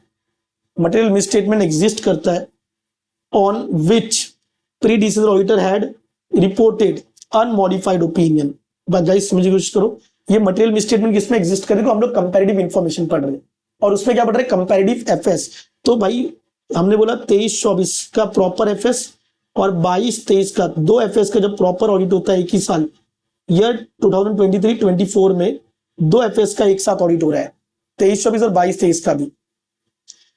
मटेरियल मिसस्टेटमेंट एग्जिस्ट करता है on which predecessor auditor had reported unmodified opinion. बस गाइस समझने की कोशिश करो, ये मटेरियल मिसस्टेटमेंट किसमें एग्जिस्ट करे, तो हम लोग कंपैरेटिव इंफॉर्मेशन पढ़ रहे हैं और उसमें क्या पढ़ रहे हैं, कंपैरेटिव एफएस। तो भाई हमने बोला 23-24 का प्रॉपर एफएस और 22-23 का, दो एफएस का जब प्रॉपर ऑडिट होता है एक ही साल, ईयर 2023-24 में दो एफएस का एक साथ ऑडिट हो रहा है, 23-24 और 22-23 का भी।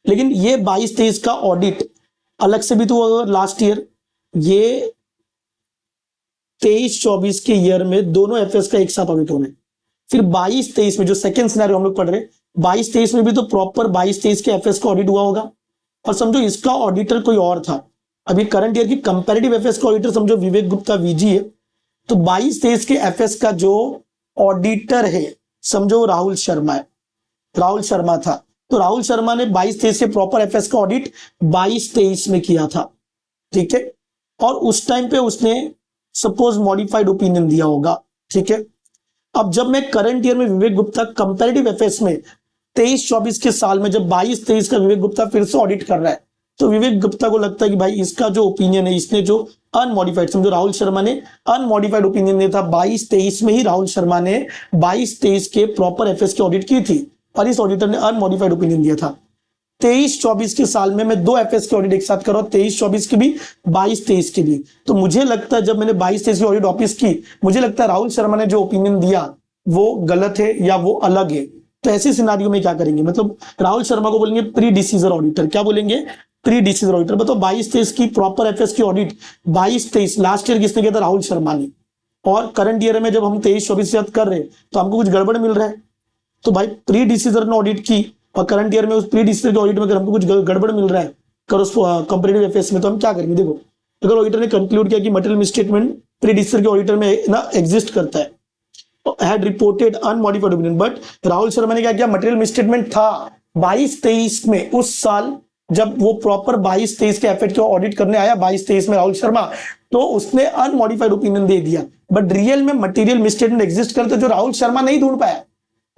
लेकिन ये 22-23 का ऑडिट अलग से भी तो हुआ लास्ट ईयर, ये 23-24 के ईयर में दोनों एफएस का एक साथ ऑडिट होना है। फिर 22-23 में जो सेकंड सिनेरियो हम लोग पढ़ रहे हैं, 22-23 में भी तो प्रॉपर 22-23 के एफएस का ऑडिट हुआ होगा, और समझो इसका ऑडिटर कोई और था। अभी करंट ईयर की कंपैरेटिव एफएस का ऑडिटर समझो विवेक गुप्ता वीजी है, तो 22-23 के एफएस का जो ऑडिटर है समझो राहुल शर्मा है, राहुल शर्मा था। तो राहुल शर्मा ने 22-23 के प्रॉपर एफएस का ऑडिट 22-23 में किया था, ठीक है, और उस टाइम पे उसने सपोज मॉडिफाइड ओपिनियन दिया होगा, ठीक है। अब जब मैं करंट ईयर में विवेक गुप्ता कंपैरेटिव एफएस में 23-24 के साल में जब 22-23 का विवेक गुप्ता फिर से ऑडिट कर रहा है, तो विवेक गुप्ता को लगता है कि भाई इसका जो ओपिनियन है, इसने जो अनमॉडिफाइड, समझो राहुल शर्मा ने अनमॉडिफाइड ओपिनियन दिया था 22-23 में ही, राहुल शर्मा ने 22-23 के प्रॉपर एफएस की ऑडिट की थी और इस ऑडिटर ने अनमॉडिफाइड ओपिनियन दिया था। 23-24 के साल में मैं दो एफएस की ऑडिट एक साथ कर रहा हूं, 23-24 की भी 22-23 की भी। तो मुझे लगता है जब मैंने 22-23 की ऑडिट वापस की, मुझे लगता है राहुल शर्मा ने जो ओपिनियन दिया वो गलत है या वो अलग है। तो ऐसे सिनारियो में क्या करेंगे, मतलब राहुल शर्मा को बोलेंगे प्री डिसीजर ऑडिटर। क्या बोलेंगे, प्री डिसीजर ऑडिटर। बताओ 22-23 की प्रॉपर एफएस की ऑडिट 22-23 लास्ट ईयर किसने किया था, राहुल शर्मा ने, और करंट ईयर में जब हम 23-24 से कर रहे हैं तो हमको कुछ गड़बड़ मिल रहा है। तो भाई प्री डिसीजर ने ऑडिट की और करंट ईयर में उस प्री डिसीजर के ऑडिट में अगर हमको कुछ गड़बड़ मिल रहा है कंपैरेटिव एफएस में, तो हम क्या करेंगे। देखो अगर ऑडिटर ने कंक्लूड किया कि मटेरियल मिसस्टेटमेंट प्री डिसीजर के ऑडिटर में ना एग्जिस्ट करता है, had reported unmodified opinion, but Rahul Sharma ने क्या किया, मटेरियल मिसस्टेटमेंट था 22-23 में, उस साल जब वो प्रॉपर 22-23 के एफएट को ऑडिट करने आया 22-23 में राहुल शर्मा, तो उसने अनमॉडिफाइड ओपिनियन दे दिया। बट रियल में मटेरियल मिसस्टेटमेंट एग्जिस्ट करते जो राहुल शर्मा नहीं ढूंढ पाया।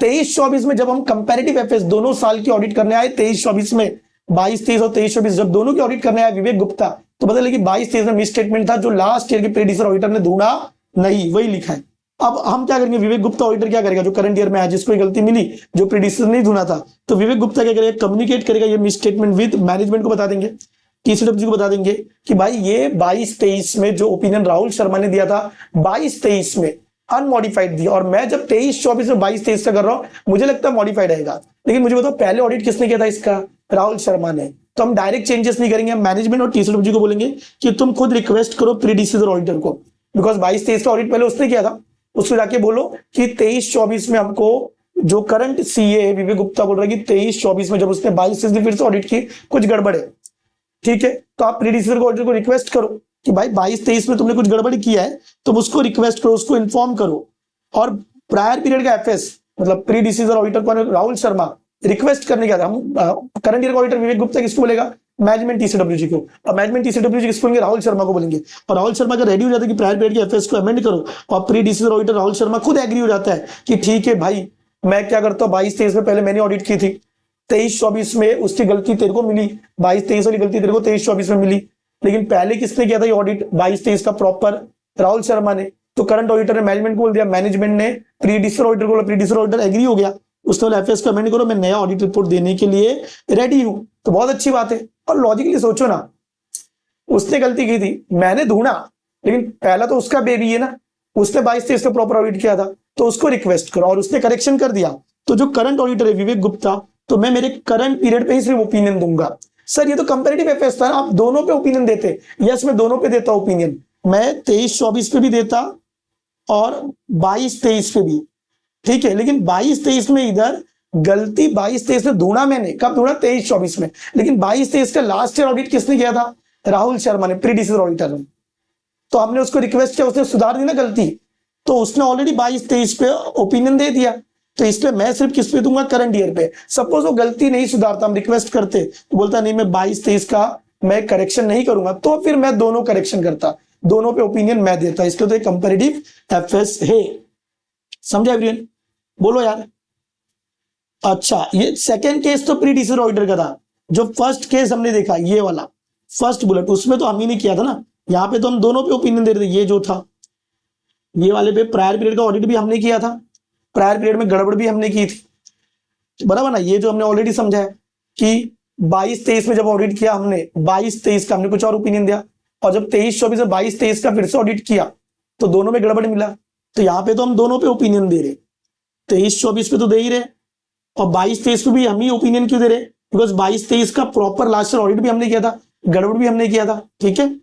23-24 में जब हम कंपैरेटिव एफएस दोनों साल की ऑडिट करने आए, 23-24 में 22-23 और 23-24 जब दोनों की ऑडिट करने आया विवेक गुप्ता, तो पता लगा कि 22-23 में मिसस्टेटमेंट था जो लास्ट ईयर के प्रीडिसेसर ऑडिटर ने ढूंढा नहीं, वही लिखा है। अब हम क्या करेंगे, विवेक गुप्ता ऑडिटर क्या करेगा, जो करंट ईयर में है जिसको गलती मिली, जो प्रीडिसेसर नहीं ढूंढा था, तो विवेक गुप्ता क्या करेगा, कम्युनिकेट करेगा ये मिसस्टेटमेंट विद मैनेजमेंट को बता देंगे, टीसीडब्ल्यूजी को बता देंगे कि भाई ये 22-23 में जो ओपिनियन राहुल शर्मा ने दिया था 22-23 में अनमॉडिफाइड दिया, और मैं जब 23-24 में 22-23 का कर रहा हूं मुझे लगता है मॉडिफाइड आएगा। लेकिन मुझे बताओ पहले ऑडिट किसने किया था इसका, राहुल शर्मा ने। तो हम डायरेक्ट चेंजेस नहीं करेंगे, मैनेजमेंट और टीसीडब्ल्यूजी को बोलेंगे कि तुम खुद रिक्वेस्ट करो प्रीडिसेसर ऑडिटर को, बिकॉज 22-23 का ऑडिट पहले उसने किया था, उसको जाके बोलो कि 23-24 में हमको जो करंट सीए है विवेक गुप्ता बोल रहा है कि 23-24 में जब उसने 22-23 फिर से ऑडिट की कुछ गड़बड़ है, ठीक है। तो आप प्रीडिसेसर को ऑडिटर को रिक्वेस्ट करो कि भाई 22-23 में तुमने कुछ गड़बड़ किया है, तुम उसको रिक्वेस्ट करो, उसको इन्फॉर्म करो। और प्रायर पीरियड का एफएस मतलब प्रीडिसेसर ऑडिटर को राहुल शर्मा रिक्वेस्ट करने गया था, हम करंट ईयर का ऑडिटर विवेक गुप्ता किसको बोलेगा, मैनेजमेंट टीसीडब्ल्यूजी को, और मैनेजमेंट टीसीडब्ल्यूजी किसको बोलेंगे, राहुल शर्मा को बोलेंगे। और राहुल शर्मा का रेडी हो जाता है कि प्रायर पीरियड के एफएस को अमेंड करो, और प्री डिसीजर ऑडिटर राहुल शर्मा खुद एग्री हो जाता है कि ठीक है भाई मैं क्या करता हूँ, 22-23 में पहले मैंने ऑडिट की थी, 23-24 में उसकी गलती तेरे को मिली, 22-23 वाली गलती तेरे को 23-24 में मिली, लेकिन पहले किसने किया था ये ऑडिट 22-23 का प्रॉपर, राहुल शर्मा ने। तो करंट ऑडिटर ने मैनेजमेंट को बोल दिया, मैनेजमेंट ने प्री डिसीजर ऑडिटर को, प्री डिसीजर ऑडिटर एग्री हो गया, उसने बोला एफएस को अमेंड करो, मैं नया ऑडिट रिपोर्ट देने के लिए रेडी हूं। तो बहुत अच्छी बात है। और लॉजिकली सोचो ना, उसने गलती की थी, मैंने ढूंढा, लेकिन पहला तो उसका बेबी है ना, उसने 22-23 का प्रॉपर ऑडिट किया था, तो उसको रिक्वेस्ट करो और उसने करेक्शन कर दिया। तो जो करंट ऑडिटर है विवेक गुप्ता, तो मैं मेरे करंट पीरियड पे ही सिर्फ ओपिनियन दूंगा। सर ये तो कंपैरेटिव एफएस था, आप दोनों पे ओपिनियन देते। यस मैं दोनों पे देता ओपिनियन, मैं 23-24 पे भी देता और 22-23 पे भी, ठीक है। लेकिन 22-23 में इधर गलती 22-23 में ढूंढा मैंने, कब ढूंढा, 23-24 में। लेकिन 22-23 का लास्ट ईयर ऑडिट किसने किया था, राहुल शर्मा ने, प्रीडिसेसर ऑडिटर ने, तो हमने उसको रिक्वेस्ट किया, उसने सुधार दी ना गलती, तो उसने ऑलरेडी 22-23 पे ओपिनियन दे दिया, तो इसलिए मैं सिर्फ किस पे दूंगा, करंट ईयर पे। सपोज वो गलती नहीं सुधारता, हम रिक्वेस्ट करते तो बोलता नहीं मैं 22-23 का मैं करेक्शन नहीं करूंगा, तो फिर मैं दोनों करेक्शन करता, दोनों पे ओपिनियन मैं देता, इसलिए तो कंपैरेटिव एफएस है। समझा एवरीवन? बोलो यार। अच्छा, ये सेकंड केस तो प्रीडिसेसर ऑडिटर का था। जो फर्स्ट केस हमने देखा ये वाला फर्स्ट बुलेट, उसमें तो हम ही नहीं किया था ना, यहाँ पे तो हम दोनों पे ओपिनियन दे रहे थे। ये जो था ये वाले पे प्रायर पीरियड का ऑडिट भी हमने किया था, प्रायर पीरियड में गड़बड़ भी हमने की थी, बराबर ना। ये जो हमने ऑलरेडी समझा है कि 22-23 में जब ऑडिट किया हमने, 22-23 का हमने कुछ और ओपिनियन दिया, और जब 23-24 में 22-23 का फिर से ऑडिट किया तो दोनों में गड़बड़ मिला, तो यहाँ पे तो हम दोनों पे ओपिनियन दे रहे, 23-24 पे तो दे ही रहे, और 22-23 पे भी हम ही ओपिनियन क्यों दे रहे, बिकॉज 22-23 का प्रॉपर लास्ट ईयर ऑडिट भी हमने किया था, गड़बड़ भी हमने किया था। ठीक है,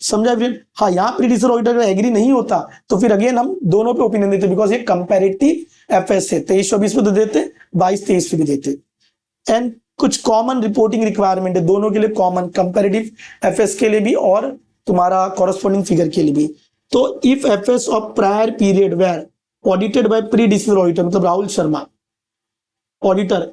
समझा फिर? हाँ, यहाँ प्रीडिसेसर ऑडिटर एग्री नहीं होता तो फिर अगेन हम दोनों पे ओपिनियन देते, बिकॉज ये कंपैरेटिव एफएस है, 23-24 पे तो देते, 22-23 पे भी देते। एंड कुछ कॉमन रिपोर्टिंग रिक्वायरमेंट है दोनों के लिए, कॉमन कंपैरेटिव एफएस के लिए भी और तुम्हारा कॉरेस्पॉन्डिंग फिगर के लिए भी। तो if FS of prior period were audited by predecessor auditor, मतलब राहुल शर्मा ऑडिटर,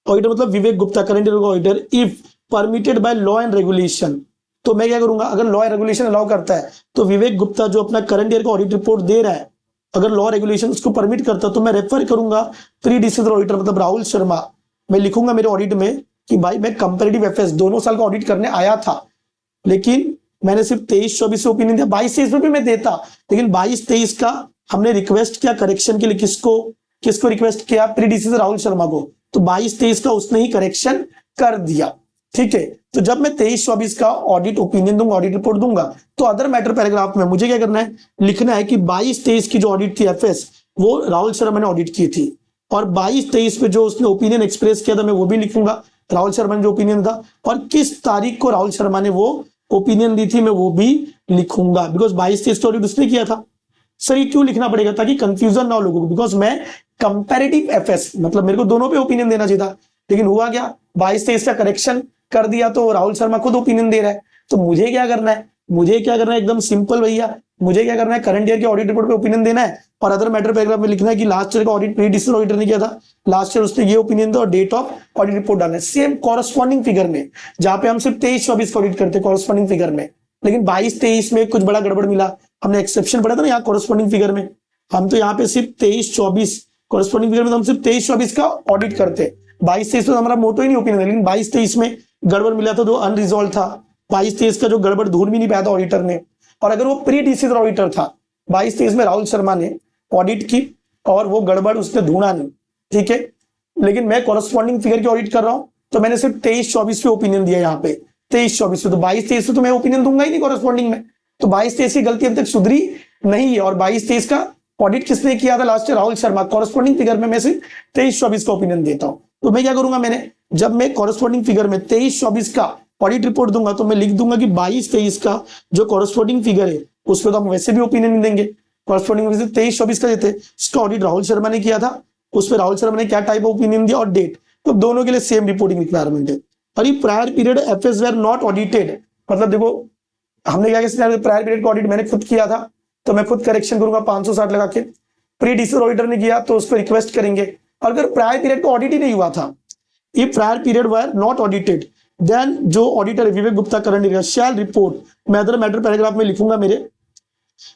ऑडिटर मतलब Vivek Gupta current year auditor, if permitted by law and regulation, तो मैं क्या करूंगा, अगर लॉ रेगुलेशन अलाउ करता है तो विवेक गुप्ता जो अपना करंट ईयर का ऑडिट रिपोर्ट दे रहा है, अगर लॉ रेगुलेशन उसको परमिट करता है तो मैं रेफर करूंगा प्रीडिसेसर ऑडिटर मतलब राहुल शर्मा, मैं लिखूंगा मेरे ऑडिट में कि भाई मैं कंपैरेटिव एफएस दोनों साल का ऑडिट करने आया था, लेकिन मैंने सिर्फ 23-24 से ओपिनियन दिया, 22-23 में भी मैं देता, लेकिन 22-23 का हमने रिक्वेस्ट किया करेक्शन के लिए, किसको रिक्वेस्ट किया, प्रीडिसेसर राहुल शर्मा को, तो 22-23 का उसने ही करेक्शन कर दिया। ठीक है, तो जब मैं 23-24 का ऑडिट ओपिनियन दूंगा, ऑडिट रिपोर्ट दूंगा, तो अदर मैटर पैराग्राफ में मुझे क्या करना है, लिखना है कि 22-23 की जो ऑडिट थी एफएस वो राहुल शर्मा ने ऑडिट की थी, और 22-23 पे जो उसने ओपिनियन एक्सप्रेस किया था मैं वो भी लिखूंगा, राहुल शर्मा ने जो ओपिनियन था, और किस तारीख को राहुल शर्मा ने वो ओपिनियन दी थी मैं वो भी लिखूंगा, बिकॉज 22-23 का ऑडिट उसने किया था। सर ये क्यों लिखना पड़ेगा, ताकि कंफ्यूजन ना हो लोगों को, बिकॉज मैं कंपैरेटिव एफएस मतलब मेरे को दोनों पे ओपिनियन देना चाहिए था, लेकिन हुआ क्या, 22-23 का करेक्शन कर दिया तो राहुल शर्मा खुद ओपिनियन दे रहा है, तो मुझे क्या करना है, एकदम सिंपल भैया, मुझे क्या करना है, करंट ईयर के ऑडिट रिपोर्ट पे ओपिनियन देना है, और अदर मैटर पैराग्राफ में लिखना है कि लास्ट ईयर का ऑडिट प्रीडिसेसर ऑडिटर ने किया था, लास्ट ईयर उसने ये ओपिनियन दिया और डेट ऑफ ऑडिट रिपोर्ट डालना है, सेम कॉरेस्पॉन्डिंग फिगर में, जहां पे हम सिर्फ 23-24 का ऑडिट करते कॉरेस्पॉन्डिंग फिगर में, लेकिन 22-23 में कुछ बड़ा गड़बड़ मिला, हमने एक्सेप्शन पढ़ा था ना यहाँ कॉरेस्पॉन्डिंग फिगर में, हम तो यहाँ पे सिर्फ 23-24 कॉरेस्पॉन्डिंग फिगर में तो हम सिर्फ 23-24 का ऑडिट करते, 22-23 तो हमारा मोटो ही नहीं ओपिनियन, लेकिन 22-23 में गड़बड़ मिला था जो अनरिजॉल्व था, 22-23 का जो गड़बड़ ढूंढ भी नहीं पाया था ऑडिटर ने, और अगर वो प्रीडिसेसर ऑडिटर था 22-23 में राहुल शर्मा ने ऑडिट की और वो गड़बड़ उसने ढूंढा नहीं, ठीक है, लेकिन मैं कॉरेस्पॉन्डिंग फिगर की ऑडिट कर रहा हूं तो मैंने सिर्फ 23-24 पे ओपिनियन दिया, यहाँ पे 23-24 पे, तो 22-23 पे तो मैं ओपिनियन दूंगा ही नहीं कॉरेस्पॉन्डिंग में, तो 22-23 की गलती अब तक सुधरी नहीं है, और 22-23 का ऑडिट किसने किया था last year, Rahul Sharma, corresponding figure में मैं सिर्फ 23-24 का ओपिनियन देता हूं, तो मैं क्या करूंगा, मैंने जब मैं कॉरेस्पॉन्डिंग फिगर में 23-24 का ऑडिट रिपोर्ट दूंगा तो मैं लिख दूंगा कि 22-23 का जो कॉरेस्पॉन्डिंग फिगर है उस पर तो हम वैसे भी ओपिनियन देंगे, कॉरेस्पॉन्डिंग फिगर 23-24 का देते, इसका ऑडिट राहुल शर्मा ने किया था, उस पर राहुल शर्मा ने क्या टाइप ऑफ ओपिनियन दिया और डेट, तो दोनों के लिए सेम रिपोर्टिंग रिक्वायरमेंट है। और ये prior period FS were not audited, मतलब देखो हमने क्या किया, प्रायर पीरियड का ऑडिट मैंने खुद किया था तो मैं खुद करेक्शन करूंगा 560 लगा के, प्रीडिसेसर ऑडिटर ने किया तो उसको रिक्वेस्ट करेंगे, और अगर प्रायर पीरियड का ऑडिट ही नहीं हुआ था, ये prior period were not audited, then जो auditor Vivek Gupta current year shall report, मैं अदर मैटर पैराग्राफ में लिखूंगा मेरे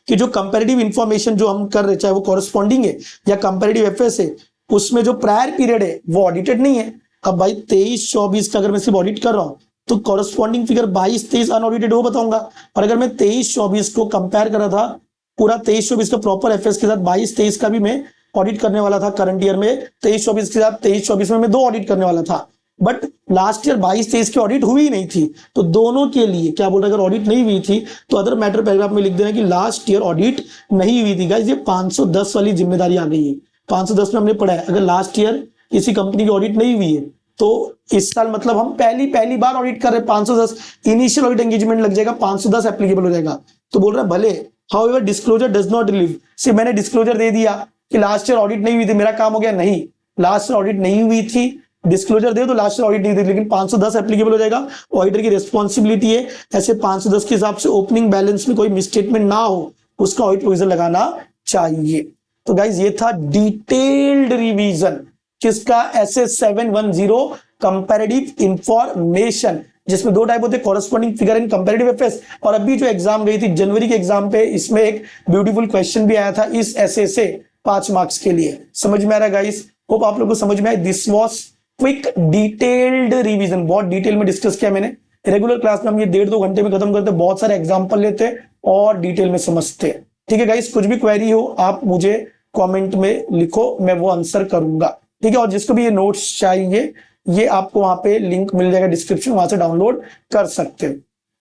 कि जो कंपैरेटिव इंफॉर्मेशन जो हम कर रहे चाहे वो कॉरेस्पॉन्डिंग है या कंपैरेटिव एफएस है, उसमें जो प्रायर पीरियड है वो ऑडिटेड नहीं है। अब भाई 23-24 का अगर मैं सिर्फ ऑडिट कर रहा हूं तो कॉरेस्पॉन्डिंग फिगर 22-23 अनऑडिटेड हो बताऊंगा, और अगर मैं 23-24 को कंपेयर कर रहा था पूरा 23-24 का प्रॉपर एफएस के साथ 22-23 का भी मैं ऑडिट करने वाला था करंट ईयर में, 23-24 के साथ 23-24 में मैं 2 ऑडिट करने वाला था, बट लास्ट ईयर 22-23 की ऑडिट हुई नहीं थी, तो दोनों के लिए क्या बोल रहा है, अगर ऑडिट नहीं हुई थी तो अदर मैटर पैराग्राफ में लिख देना कि लास्ट ईयर ऑडिट नहीं हुई थी। गाइस ये 510 वाली जिम्मेदारी आ गई है, 510 में हमने पढ़ा है अगर लास्ट ईयर किसी कंपनी की ऑडिट नहीं हुई है तो इस साल मतलब हम पहली बार ऑडिट कर रहे हैं, 510 इनिशियल ऑडिट एंगेजमेंट लग जाएगा, 510 एप्लीकेबल हो जाएगा, तो बोल रहा है भले however disclosure does not relieve, सिर्फ मैंने डिस्क्लोजर दे दिया कि लास्ट ईयर ऑडिट नहीं हुई थी, मेरा काम हो गया, नहीं, लास्ट ईयर ऑडिट नहीं हुई थी, डिस्क्लोजर दे तो लास्ट ऑडिट नहीं दे, लेकिन 510 एप्लीकेबल हो जाएगा। ऑडिटर की रिस्पॉन्सिबिलिटी है ऐसे 510 के हिसाब से ओपनिंग बैलेंस में कोई मिसस्टेटमेंट ना हो, उसका ऑडिट प्रोविजन लगाना चाहिए। तो गाइज ये था डिटेल्ड रिवीजन किसका, SS 710 कंपैरेटिव इंफॉर्मेशन, जिसमें दो टाइप होते हैं, corresponding figure and comparative FS. और अभी जो एग्जाम गई थी जनवरी के एग्जाम पे, इसमें एक ब्यूटीफुल क्वेश्चन भी आया था इस ऐसे से 5 मार्क्स के लिए। समझ में आ रहा है गाइस? होप आप लोगों को समझ में आया। This was quick detailed revision, बहुत डिटेल में डिस्कस किया मैंने। रेगुलर क्लास में हम ये 1.5-2 घंटे में खत्म करते, बहुत सारे एग्जाम्पल लेते और डिटेल में समझते। ठीक है गाइस, कुछ भी क्वेरी हो आप मुझे कमेंट में लिखो, मैं वो आंसर करूंगा। ठीक है, और जिसको भी ये नोट्स चाहिए ये आपको वहां पे लिंक मिल जाएगा डिस्क्रिप्शन, वहां से डाउनलोड कर सकते हो।